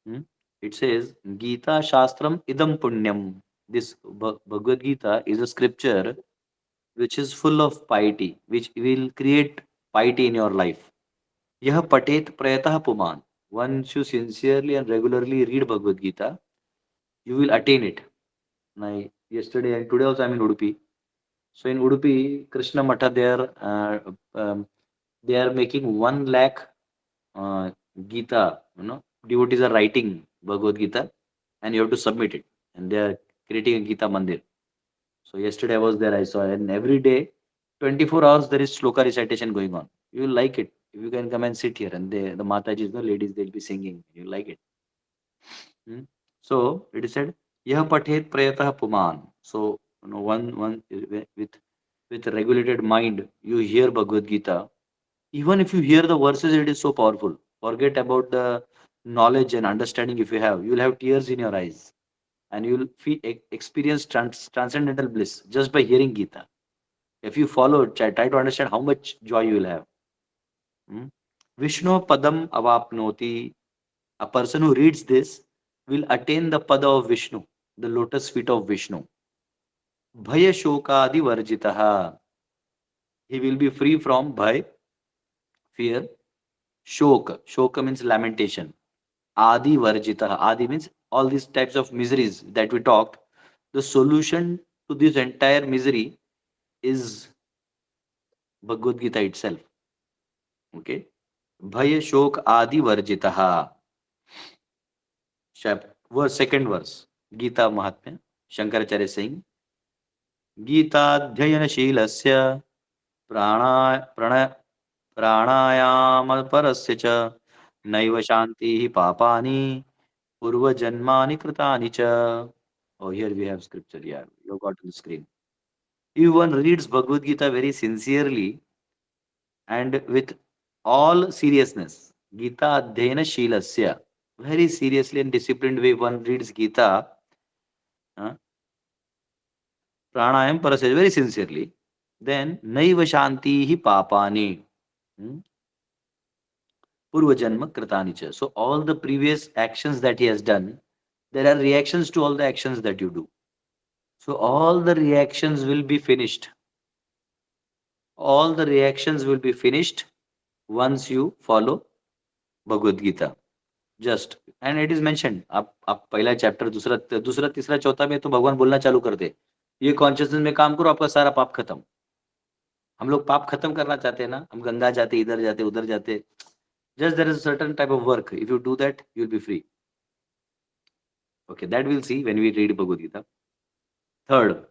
A: Hmm? It says, Gita Shastram Idam Punyam. This Bhagavad Gita is a scripture which is full of piety, which will create piety in your life. Yah Patet Prayatah Puman. Once you sincerely and regularly read Bhagavad Gita, you will attain it. Now, yesterday and today also I'm in Udupi. So in Udupi, Krishna Matha, they are making 1 lakh Gita. Devotees are writing Bhagavad Gita, and you have to submit it. And they are creating a Gita Mandir. So yesterday I was there, I saw, and every day, 24 hours there is sloka recitation going on. You will like it. If you can come and sit here, and the Matajis, the ladies, they'll be singing. You like it. Hmm? So it is said, Yah Pathet Prayatah Puman. So one with a regulated mind, you hear Bhagavad Gita. Even if you hear the verses, it is so powerful. Forget about the knowledge and understanding if you have. You will have tears in your eyes, and you will experience transcendental bliss just by hearing Gita. If you follow it, try to understand how much joy you will have. Hmm? Vishnu Padam Avapnoti. A person who reads this will attain the pada of Vishnu, the lotus feet of Vishnu. Bhaya Shokadi Varjitaha. He will be free from bhaya, fear. Shoka. Shoka means lamentation. Adi Varjitaha. Adi means all these types of miseries that we talked. The solution to this entire misery is Bhagavad Gita itself. Okay. Bhaya Shok Adi Varjitaha. Second verse. Gita Mahatmya. Shankaracharya is saying, गीताध्ययनशीलस्य प्राणा प्रण प्राणायामपरस्य च नैव शान्तिः पापानि पूर्वजन्मानि कृतानि च. Oh, here we have scripture. Yeah, you got on the screen. If one reads Bhagavad Gita very sincerely and with all seriousness, Gita Adhyayana Shilasya, very seriously and disciplined way one reads Gita, pranayam parasya, very sincerely, then naiva shanti hi papani, purva janma kritani cha. So all the previous actions that he has done, there are reactions to all the actions that you do. So all the reactions will be finished. All the reactions will be finished once you follow Bhagavad Gita. Just and it is mentioned. आप पहला chapter दूसरा तीसरा चौथा में तो भगवान बोलना चालू कर दे, ये कॉन्शियसनेस में काम करो, आपका सारा पाप खत्म. हम लोग पाप खत्म करना चाहते हैं ना, हम गंगा जाते, इधर जाते, उधर जाते. Just there is a certain type of work. If you do that, you will be free. Okay, that we'll see when we read Bhagavad Gita. Third,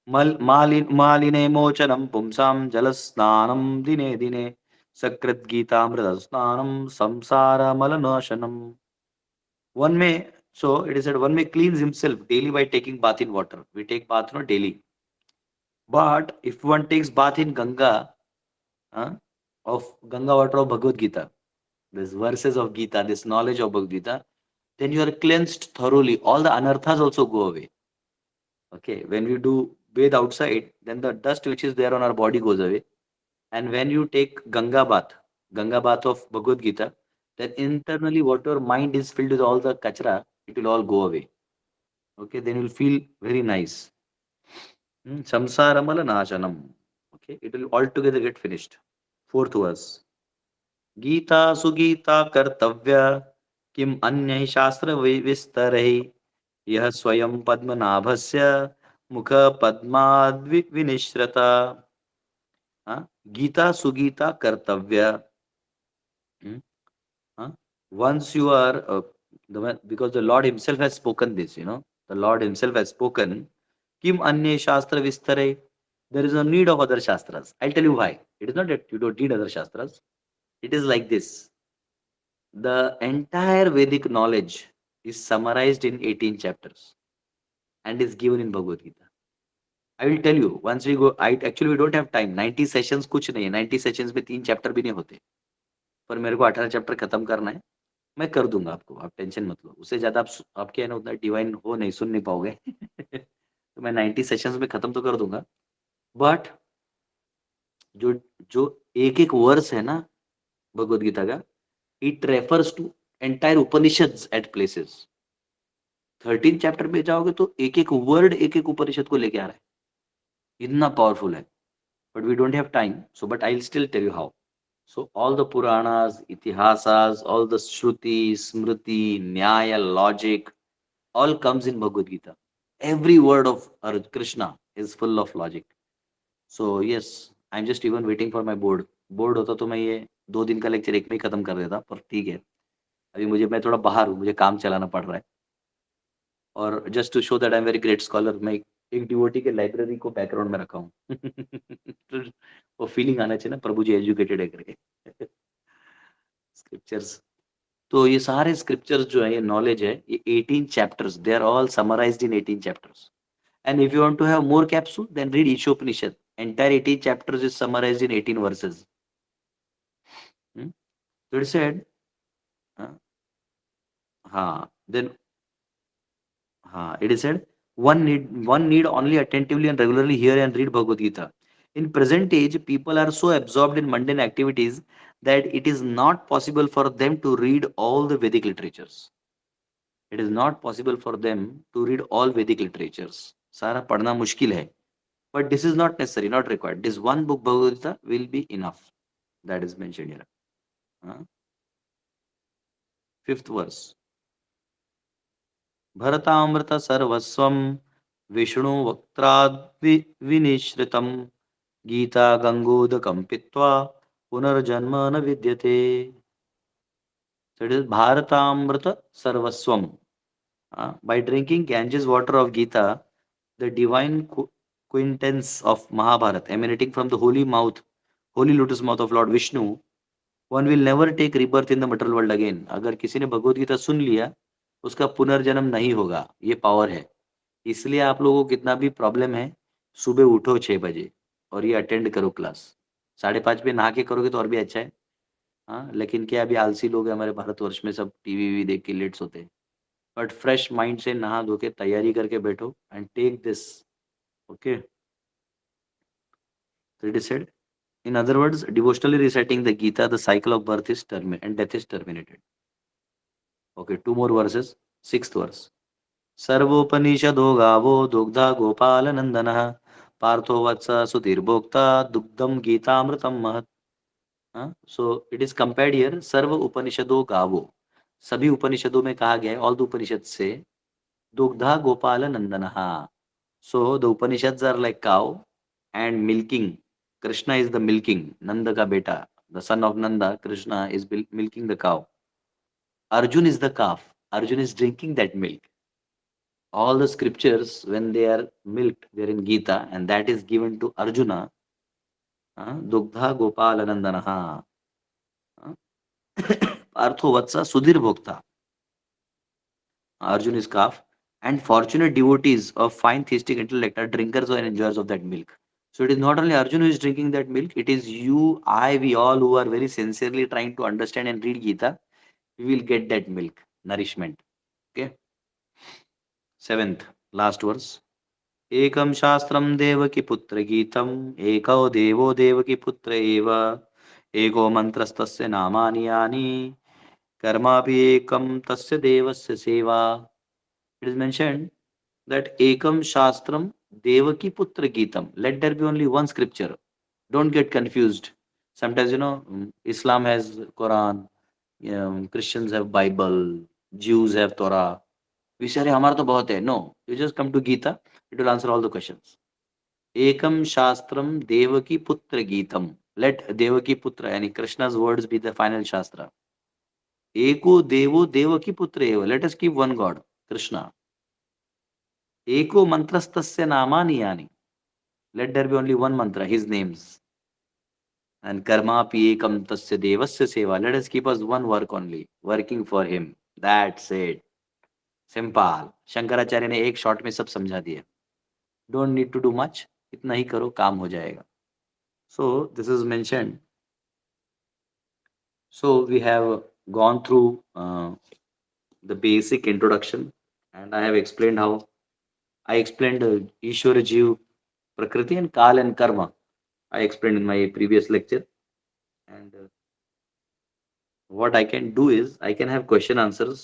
A: मालिने मोचनम पुंसाम जलस्नानम दिने दिने सकृत गीतामृत स्नानम samsara malanasanam. One may, so it is said, one may cleanse himself daily by taking bath in water. We take bath daily. But if one takes bath in Ganga, of Ganga water of Bhagavad Gita, these verses of Gita, this knowledge of Bhagavad Gita, then you are cleansed thoroughly. All the anarthas also go away. Okay, when we do bathe outside, then the dust which is there on our body goes away. And when you take Ganga bath of Bhagavad Gita, then internally whatever mind is filled with all the kachra, it will all go away. Okay, then you will feel very nice. Samsara Malanashanam. Okay, it will altogether get finished. Fourth verse. Gita Sugita Kartavya Kim Anya Shastra Vistarahi Yah Swayam Padmanabhasya Mukha Padmad Vinishrata. Gita Sugita Kartavya. Once you are, because the Lord Himself has spoken this, the Lord Himself has spoken, Kim Anya Shastra Vistare. There is no need of other Shastras. I'll tell you why. It is not that you don't need other Shastras. It is like this. The entire Vedic knowledge is summarized in 18 chapters. and is given in Bhagavad Gita. I will tell you once we go. Actually we don't have time. 90 sessions कुछ नहीं है. 90 sessions में 3 chapter भी नहीं होते. पर मेरे को 18 चैप्टर खत्म करना है. मैं कर दूंगा आपको, आप टेंशन मत लो. उससे ज्यादा आपके है ना उतना डिवाइन हो नहीं, सुन नहीं पाओगे. तो मैं 90 सेशंस में खत्म तो कर दूंगा. बट जो जो एक एक वर्स है ना भगवद गीता का, it refers to entire Upanishads at places. 13 chapter में जाओगे तो एक एक वर्ड एक एक उपनिषद को लेके आ रहा है. इतना पावरफुल है. But we don't have time, so but I will still tell you how. So all the Puranas, Itihasas, all the Shruti, Smriti, Nyaya, logic, all comes in Bhagavad Gita. Every word of Krishna is full of logic. So yes, I'm just even waiting for my board. Board होता तो मैं ये 2 दिन का lecture एक में ही खत्म कर देता, पर ठीक है. अभी मैं थोड़ा बाहर हूँ, मुझे काम चलाना पड़ रहा है. और just to show that I am very great scholar, मैं एक डिवोटी के लाइब्रेरी को बैकग्राउंड में रखा हूँ. तो वो फीलिंग आना चाहिए ना, प्रभु जी एजुकेटेड है करके. स्क्रिप्चर्स, तो ये सारे स्क्रिप्चर्स जो है, ये नॉलेज है, ये 18 chapters, they are all summarised in 18 chapters. And if you want to have more capsule, then read Ishopanishad. Entire 18 chapters is summarised in 18 verses. So it said, then it is said, one need only attentively and regularly hear and read Bhagavad Gita. In present age, people are so absorbed in mundane activities that it is not possible for them to read all the Vedic literatures. It is not possible for them to read all Vedic literatures. सारा पढ़ना मुश्किल है. But this is not necessary, not required. This one book Bhagavad Gita will be enough. That is mentioned here. 5th verse. भरतामृत सर्वस्वं Vishnu वक्त्राद् विनिश्रितं Gita गंगोदकं पीत्वा पुनर्जन्म न विद्यते. So it is Bharatamrita Sarvaswam. By drinking Ganges water of Gita, the divine quintessence of Mahabharata emanating from the holy lotus mouth of Lord Vishnu, one will never take rebirth in the material world again. अगर किसी ने भगवद गीता सुन लिया, उसका पुनर्जन्म नहीं होगा. ये power है. इसलिए आप लोगों को कितना भी प्रॉब्लम है, सुबह उठो 6 बजे और ये अटेंड करो क्लास. 5:30 पे नहा के करोगे तो और भी अच्छा है. लेकिन क्या अभी आलसी लोग हैं हमारे भारतवर्ष में, सब टीवी देख के लेट्स होते हैं. बट फ्रेश माइंड से नहा धो के तैयारी करके बैठो and take this. Okay, so it is said, in other words, devotionally reciting the Gita, the cycle of birth is terminated and death is terminated. Okay, 2 more verses. 6th verse. सर्वोपनिषदो गावो दुग्धा गोपाल नंदनः पार्थो वत्स सुधीर्भोक्ता दुग्धम गीतामृतम महत्. So it is compared here, सर्व उपनिषदो गावो, सभी उपनिषदों में कहा गया है, all the उपनिषद से, दुग्धा Gopal नंदनः. So the Upanishads are like cow and milking. Krishna is the milking, Nanda ka beta, the son of Nanda. Krishna is milking the cow. Arjun is the calf. Arjun is drinking that milk. All the scriptures, when they are milked, they are in Gita, and that is given to Arjuna. Dugdha Gopala Nandanaha. Partho Vatsa Sudhir Bhokta. Arjun is calf, and fortunate devotees of fine theistic intellect are drinkers and enjoyers of that milk. So it is not only Arjun who is drinking that milk, it is you, I, we all who are very sincerely trying to understand and read Gita, we will get that milk, nourishment. Okay. 7th, last verse. Ekam shastram devaki putra geetam, eko devo devaki putra eva, eko mantrastasya namani yani, karmapi ekam tasya devasya seva. It is mentioned that ekam shastram devaki putra geetam. Let there be only one scripture. Don't get confused. Sometimes, Islam has Quran, Christians have Bible, Jews have Torah. We say, हमारा तो बहुत है. No, you just come to Gita, it will answer all the questions. Ekam Shastram Devaki Putra Geetam. Let Devaki Putra, yani Krishna's words, be the final Shastra. Eko Devo Devaki Putra Eva. Let us keep one God, Krishna. Eko Mantrastasya Namani Yani. Let there be only one mantra, his names. And Karma Pi Ekam Tasya Devasya Seva. Let us keep us one work only, working for him. That's it. Simple, Shankaracharya ने एक shot में सब समझा दिया. Don't need to do much, इतना ही करो, काम हो जाएगा. So this is mentioned. So we have gone through the basic introduction, and I have explained how I explained Ishwara Jeev, Prakriti, and Kal and Karma. I explained in my previous lecture, and what I can do is I can have question answers.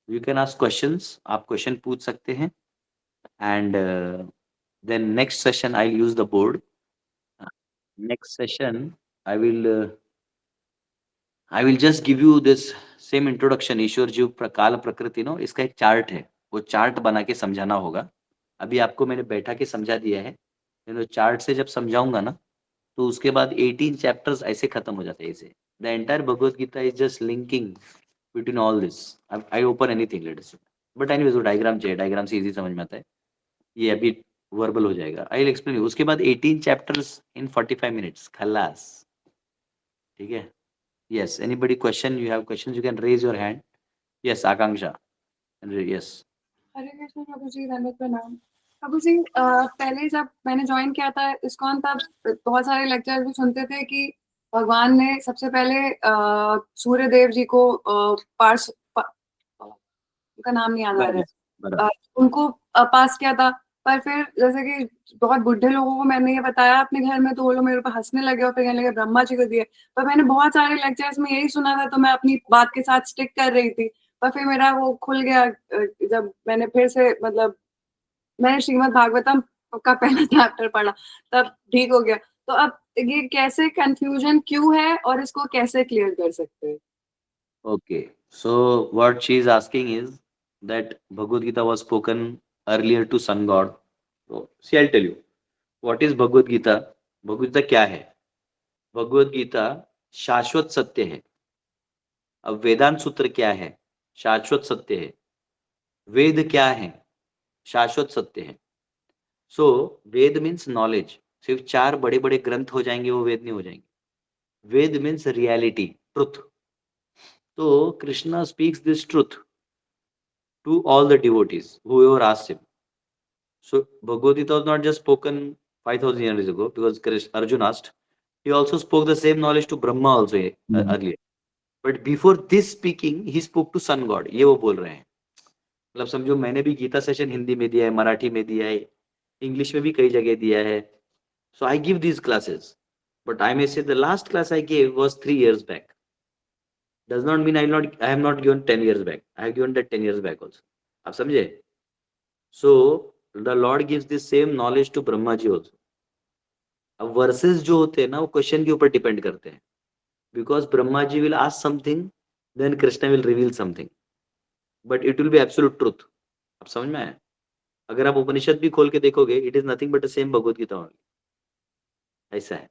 A: You can ask questions. आप question पूछ सकते हैं, and then next session I'll use the board. Next session I will just give you this same introduction. ईश्वर जीव काल प्रकृति, no, इसका एक chart है, वो चार्ट बना के समझाना होगा. अभी आपको मैंने बैठा के समझा दिया है, चार्ट से जब समझाऊंगा ना, तो उसके बाद 18 चैप्टर्स ऐसे खत्म हो जाते हैं. ऐसे the entire Bhagavad Gita is just linking between all this. I open anything, let us, but anyways वो डायग्राम चाहिए, डायग्राम से इजी समझ में आता है. ये अभी वर्बल हो जाएगा, आई विल एक्सप्लेन. उसके बाद 18 चैप्टर्स इन 45 मिनट्स, खलास. ठीक है. Yes, anybody question? You have questions, you can raise your hand. Yes, Akanksha. Yes.
F: हरे कृष्ण प्रभु जी, धन्यवाद प्रणाम. प्रभु जी, पहले जब मैंने ज्वाइन किया था इस्कॉन, तब बहुत सारे लेक्चर्स भी सुनते थे कि भगवान ने सबसे पहले सूर्य देव जी को उनका नाम नहीं याद आ रहा है, उनको पास किया था. पर फिर जैसे कि बहुत बुढ़े लोगों को मैंने ये बताया अपने घर में, तो वो लोग मेरे ऊपर हंसने लगे और फिर कहने लगे ब्रह्मा जी को दिए. पर मैंने बहुत सारे लेक्चर्स में यही सुना था, तो मैं अपनी बात के साथ स्टिक कर रही थी. पर फिर मेरा वो खुल गया जब मैंने फिर से, मतलब मैंने श्रीमद् भागवतम का पहला चैप्टर पढ़ा, तब ठीक हो गया. तो अब ये कैसे कंफ्यूजन क्यों है और इसको कैसे क्लियर कर सकते हैं?
A: Okay, so what she is asking is that Bhagavad Gita was spoken earlier to sun god. So see, I'll tell you what is Bhagavad Gita. Bhagavad Gita क्या है? भगवद गीता शाश्वत सत्य है. अब वेदांत सूत्र क्या है? शाश्वत सत्य है. वेद क्या है? शाश्वत सत्य है. सो वेद मीन्स नॉलेज. सिर्फ 4 बड़े बड़े ग्रंथ हो जाएंगे वो वेद नहीं हो जाएंगे. वेद मीन्स रियलिटी, ट्रुथ. तो Krishna speaks this truth to all the devotees, whoever asked him. So Bhagavad Gita was not just spoken 5,000 years ago because Arjuna asked. He also spoke the same knowledge to Brahma also earlier. But before this speaking, he spoke to sun god. ये वो बोल रहे हैं. मतलब समझो, मैंने भी Gita session Hindi में दिया है, मराठी में दिया है, इंग्लिश में भी कई जगह दिया है. So I give these classes. But I may say the last class I gave was 3 years back. Does not mean I have not given 10 years back. I have given that 10 years back also. आप समझे? So the Lord gives the same knowledge to Brahma ji also. अब versus जो होते हैं ना, वो question के ऊपर डिपेंड करते हैं. Because Brahma ji will ask something, then Krishna will reveal something, but it will be absolute truth. अब समझ में आया? अगर आप उपनिषद भी खोल के देखोगे, it is nothing but the same Bhagavad Gita only. ऐसा है.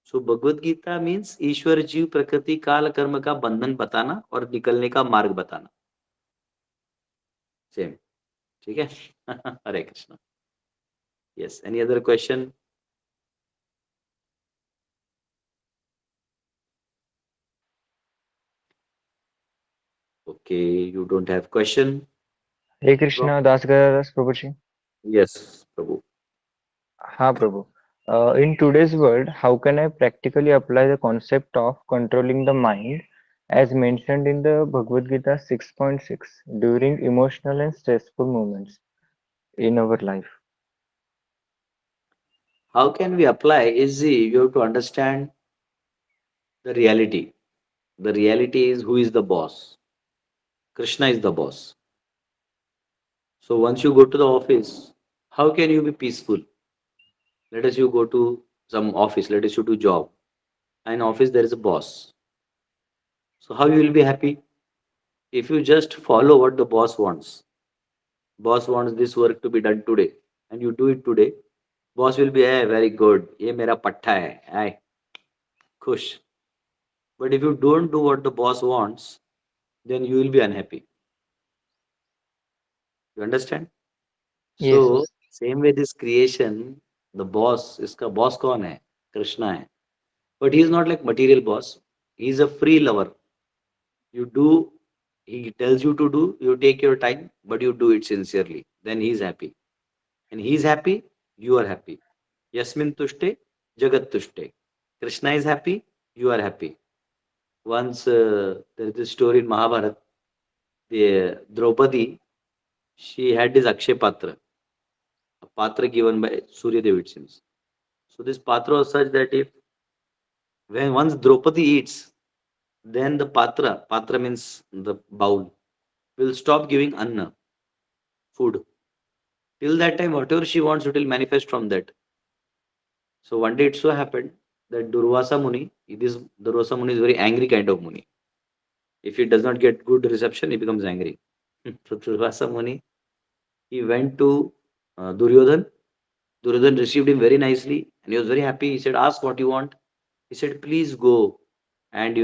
A: सो भगवद गीता मीन्स ईश्वर जीव प्रकृति काल कर्म का बंधन बताना और निकलने का मार्ग बताना. सेम. ठीक है. Hare Krishna. Yes, any other question? Okay, you don't have question.
G: Hare Krishna. Das Gadadhar Prabhu ji.
A: Yes प्रभु.
G: हाँ प्रभु. In today's world, how can I practically apply the concept of controlling the mind as mentioned in the Bhagavad Gita 6.6 during emotional and stressful moments in our life?
A: How can we apply? Is you have to understand the reality. The reality is who is the boss. Krishna is the boss. So once you go to the office, how can you be peaceful? Let us you go to some office, let us you do job. In office there is a boss. So how you will be happy? If you just follow what the boss wants. Boss wants this work to be done today and you do it today. Boss will be, hey, very good. ये मेरा पट्टा है. Hey, खुश. But if you don't do what the boss wants, then you will be unhappy. You understand?
G: Yes.
A: So same way this creation, the boss, इसका boss कौन है? Krishna है. But he is not like material boss. He is a free lover. You do He tells you to do, you take your time, but you do it sincerely. Then he is happy. And he is happy, you are happy. Yasmin tushte, jagat tushte. Krishna is happy, you are happy. Once there is a story in Mahabharata, the Draupadi, she had this Akshay Patra, a Patra given by Surya Dev, it seems. So this Patra was such that if when once Draupadi eats, then the Patra means the bowl, will stop giving Anna, food. Till that time, whatever she wants, it will manifest from that. So one day it so happened that Durvasa Muni, this Durvasa Muni is very angry kind of Muni. If he does not get good reception, he becomes angry. So Durvasa Muni, he went to Duryodhan. Duryodhan received him very nicely and he was very happy. He said, ask what you want. He said, please go and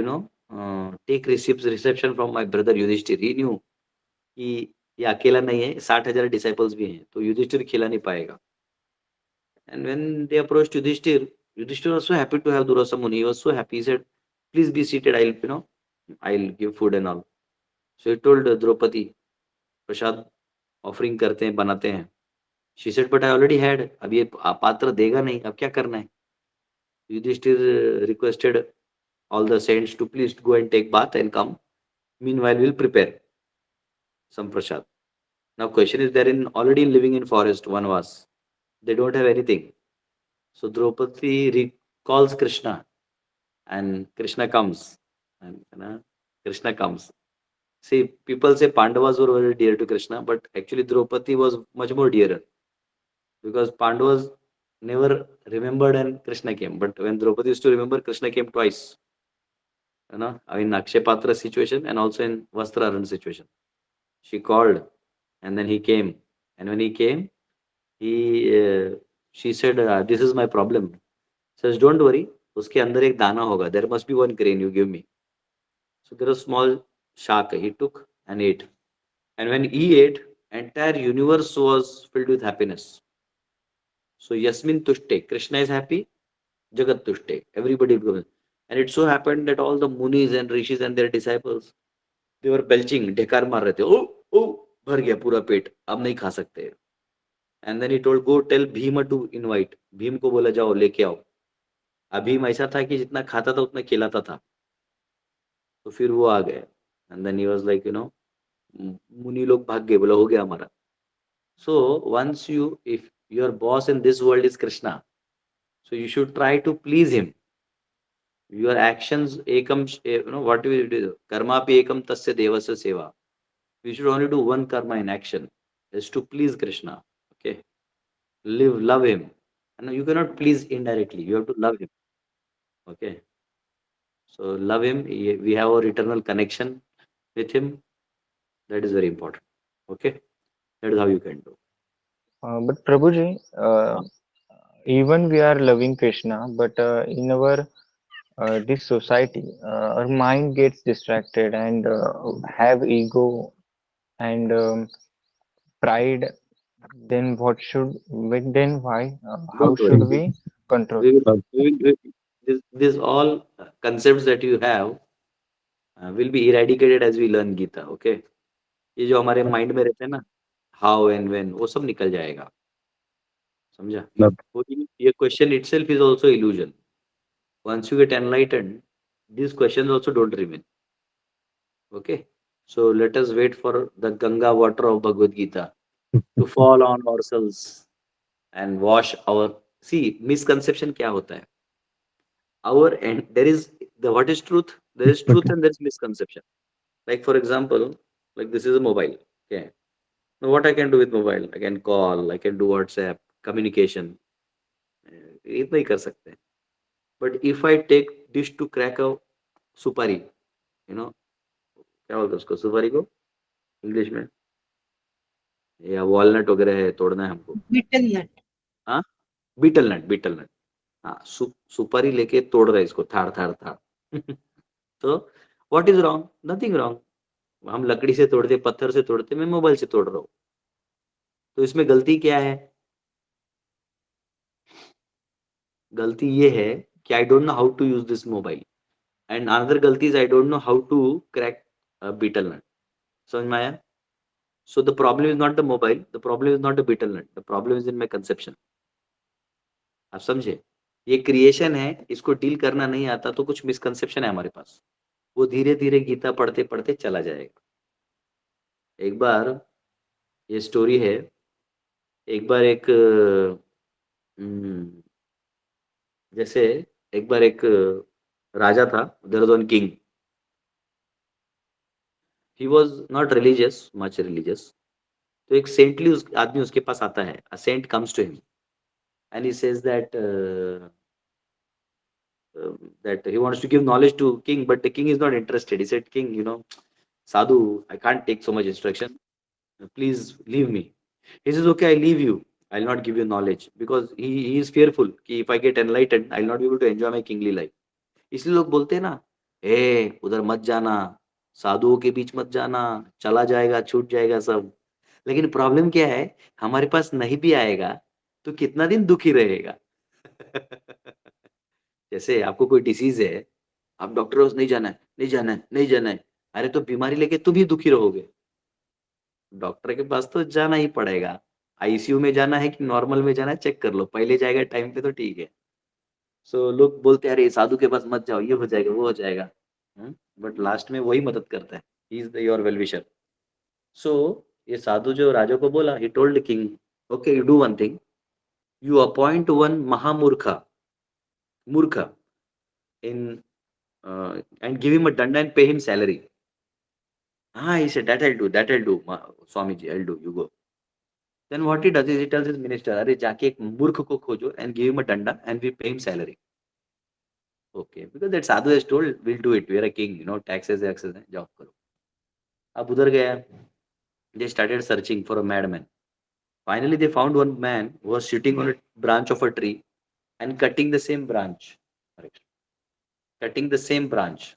A: take reception from my brother Yudhishthir. He knew कि ये अकेला नहीं है, 60,000 disciples भी हैं, तो युधिष्ठिर खिला नहीं पाएगा. And when they approached Yudhishthir, Yudhishthir was so happy to have Durvasa Muni. He was so happy. He said, please be seated. I'll give food and all. So he told Draupadi, Prasad offering करते हैं, बनाते हैं. She said, but I already had. अब ये पात्र देगा नहीं, अब क्या करना है? Yudhishthir requested all the saints to please go and take bath and come. Meanwhile, we'll prepare some prasad. Now question is, they're already living in forest, Vanvas. They don't have anything. So Draupadi recalls Krishna and Krishna comes. And Krishna comes. See, people say Pandavas were very dear to Krishna, but actually Draupadi was much more dearer. Because Pandavas never remembered and Krishna came. But when Draupadi used to remember, Krishna came twice. In Akshay Patra situation and also in Vastraran situation. She called and then he came. And when he came, she said, this is my problem. Says, don't worry, uske andar ek dana hoga. There must be one grain you give me. So there was a small shark. He took and ate. And when he ate, entire universe was filled with happiness. So Yasmin Tushte, Krishna is happy, Jagat Tushte, everybody goes. And it so happened that all the munis and rishis and their disciples, they were belching, ढेकार मार रहे थे. Oh, भर गया पूरा पेट, अब नहीं खा सकते. And then he told, go tell Bhima to invite. Bhim को बोला जाओ लेके आओ. अब भीम ऐसा था कि जितना खाता था उतना खिलाता था. तो फिर वो आ गए. And then he was like, मुनि लोग भाग गए, बोला हो गया हमारा. So once if your boss in this world is Krishna, so you should try to please him. Your actions, what do you do? Karma pi ekam tasya devasya seva. We should only do one karma in action, is to please Krishna. Okay, love him. And you cannot please indirectly. You have to love him. Okay, so love him. We have our eternal connection with him. That is very important. Okay, that is how you can do.
G: But Prabhuji, even we are loving Krishna, but in our this society, our mind gets distracted and have ego and pride. Then what should? Then why? How
A: Don't worry.
G: should we control?
A: This all concepts that you have will be eradicated as we learn Gita. Okay, ये जो हमारे mind में रहते हैं ना, how and when, वो सब निकल जाएगा. समझा? ये question itself is also illusion. Once you get enlightened, these questions also don't remain. Okay, so let us wait for the Ganga water of Bhagavad Gita to fall on ourselves and wash our. See, misconception क्या होता है? There is what is truth? There is truth and there is misconception. Like for example, like this is a mobile. Okay. Now what I can do with mobile? I can call, I can do WhatsApp, communication. इतना ही कर सकते हैं. But if I take dish to crack a supari, क्या बोलते हैं उसको, सुपारी को इंग्लिश में, या वॉलनट वगैरह है, तोड़ना है हमको. Betel nut. हाँ, सुपारी लेके तोड़ रहा है इसको, थाड़. तो what is wrong? Nothing wrong. हम लकड़ी से तोड़ते, पत्थर से तोड़ते, मैं मोबाइल से तोड़ रहा हूँ. तो इसमें गलती क्या है? गलती ये है कि I don't know how to use this mobile. And another गलती is I don't know how to crack betel nut. समझ में आया? So the problem is not the mobile, the problem is not the betel nut, the problem is in my conception. आप समझे? ये creation है, इसको deal करना नहीं आता तो कुछ मिसकंसेप्शन है हमारे पास, वो धीरे धीरे गीता पढ़ते पढ़ते चला जाएगा. एक बार ये स्टोरी है, एक बार एक जैसे एक बार एक राजा था, there was one king. He was not religious, much religious. तो एक सेंटली आदमी उसके पास आता है. A saint comes to him and he says that that he wants to give knowledge to king, but the king is not interested. He said, king, sadhu, I can't take so much instruction, please leave me. He says, okay, I leave you, I'll not give you knowledge, because he is fearful कि if I get enlightened I'll not be able to enjoy my kingly life. इसलिए लोग बोलते हैं ना, ए उधर मत जाना, साधुओं के बीच मत जाना, चला जाएगा, छूट जाएगा सब. लेकिन प्रॉब्लम क्या है, हमारे पास नहीं भी आएगा तो कितना दिन दुखी रहेगा. जैसे आपको कोई डिसीज है, आप डॉक्टर के पास नहीं जाना है, नहीं जाना है, नहीं जाना है. अरे तो बीमारी लेके तुम ही दुखी रहोगे. डॉक्टर के पास तो जाना ही पड़ेगा. आईसीयू में जाना है कि नॉर्मल में जाना है, चेक कर लो, पहले जाएगा टाइम पे तो ठीक है. सो लोग बोलते हैं अरे साधु के पास मत जाओ, ये हो जाएगा, वो हो जाएगा, बट लास्ट में वही मदद करता है. He is your well wisher. So ये साधु जो राजा को बोला, he told the king, okay you do one thing, you appoint one mahamurkha in and give him a danda and pay him salary. He said, that I'll do, Swamiji, I'll do, you go. Then what he does is he tells his minister, अरे जाके एक मूर्ख को खोजो and give him a danda and we pay him salary. Okay, because that sadhu has told, we'll do it, we are a king, taxes है, जाओ करो. अब उधर गया, they started searching for a madman. Finally, they found one man who was sitting on a branch of a tree and cutting the same branch. Correct. Cutting the same branch.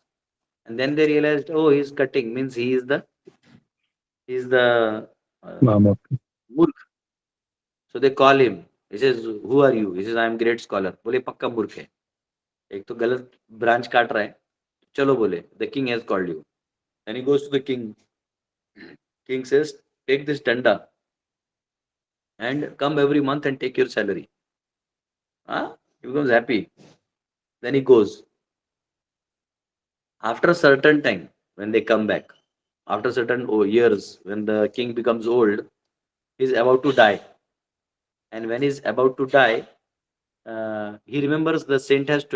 A: And then they realized, oh, he's cutting, means he is the Murkh. So they call him. He says, who are you? He says, I am great scholar. बोले पक्का मूर्ख है. एक तो गलत branch काट रहा है. चलो बोले, the king has called you. And he goes to the king. King says, take this danda and come every month and take your salary. He becomes happy. Then he goes. After a certain time, when they come back, after certain years, when the king becomes old, he's about to die. And when he's about to die, he remembers the saint had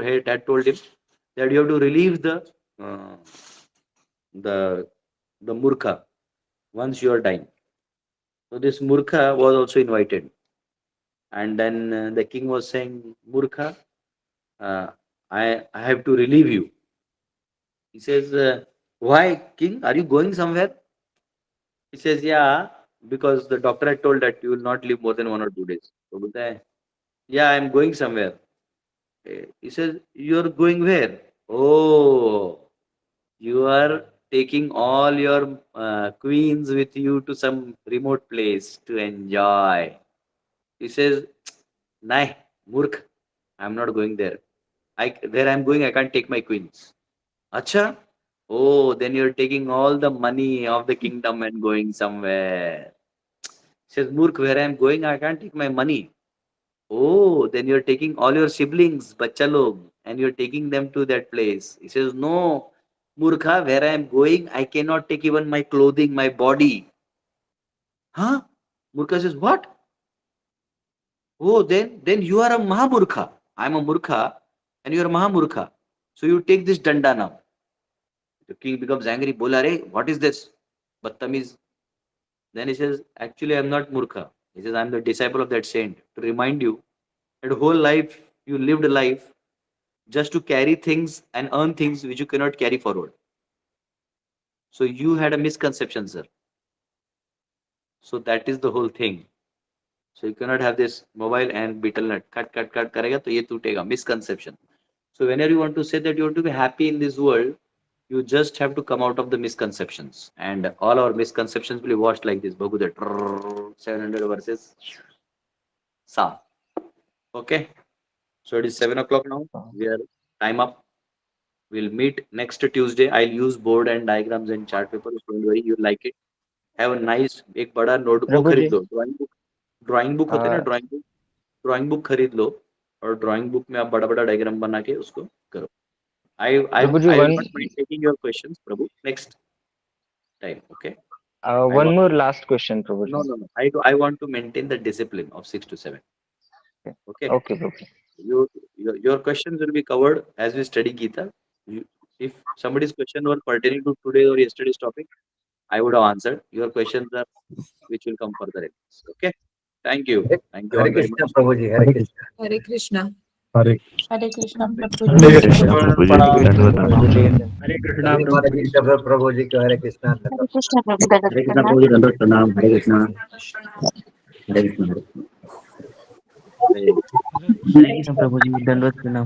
A: told him that you have to relieve the murkha once you are dying. So this murkha was also invited. And then the king was saying, Murkha, I have to relieve you. He says, why, king? Are you going somewhere? He says, yeah, because the doctor had told that you will not live more than 1 or 2 days. So, yeah, I am going somewhere. He says, you are going where? Oh, you are taking all your queens with you to some remote place to enjoy. He says, nah, Murkh, I am not going there. Where I am going, I can't take my queens. Acha? Oh, then you're taking all the money of the kingdom and going somewhere. Says, Murkh, where I am going, I can't take my money. Oh, then you're taking all your siblings, bacha log, and you're taking them to that place. He says, no, Murkha, where I am going, I cannot take even my clothing, my body. Huh? Murkha says, what? Oh, then you are a Mahamurkha. I am a Murkha and you are a Mahamurkha. So you take this danda now. The king becomes angry. Bola re, what is this? Battamiz. Then he says, actually I am not Murkha. He says, I am the disciple of that saint. To remind you that whole life you lived a life just to carry things and earn things which you cannot carry forward. So you had a misconception, sir. So that is the whole thing. So you cannot have this mobile and betel nut. Cut करेगा तो ये टूटेगा. Misconception. So whenever you want to say that you want to be happy in this world, you just have to come out of the misconceptions. And all our misconceptions will be washed like this. Bhagavad 700 verses. Sa. Okay. So it is 7 o'clock now. We are time up. We'll meet next Tuesday. I'll use board and diagrams and chart papers. Don't worry, you'll like it. Have a nice, एक बड़ा notebook
G: प्रभु जी
A: खरीद लो. Drawing book होते हैं ना, drawing book खरीद लो और drawing book में आप बड़ा बड़ा डायग्राम बना के उसको करो. I
G: Prabhu ji
A: will
G: one
A: not mind taking your questions, Prabhu, next time. Okay.
G: one more last question, Prabhu
A: No,
G: ji.
A: no, no. I want to maintain the discipline of 6 to 7. Okay.
G: Okay, Prabhu.
A: Your questions will be covered as we study Gita. If somebody's question were pertaining to today or yesterday's topic, I would have answered. Your questions are which will come further in this. Okay. Thank you. Thank you all
H: Hare
A: very
H: Krishna,
A: much.
H: Prabhuji. Hare Krishna.
F: Hare Krishna.
B: Hare
I: Hare Krishna Prabhuji.
D: Hare Krishna Prabhuji, Dandavad Pranam.
H: Hare Krishna, Prabhuji. Hare Krishna.
I: Hare Krishna Prabhuji.
C: Hare Krishna Prabhuji, Dandavad Pranam. Hare Krishna. Hare Krishna.
A: Hey.
D: Hare Krishna Prabhuji, Dandavad Pranam.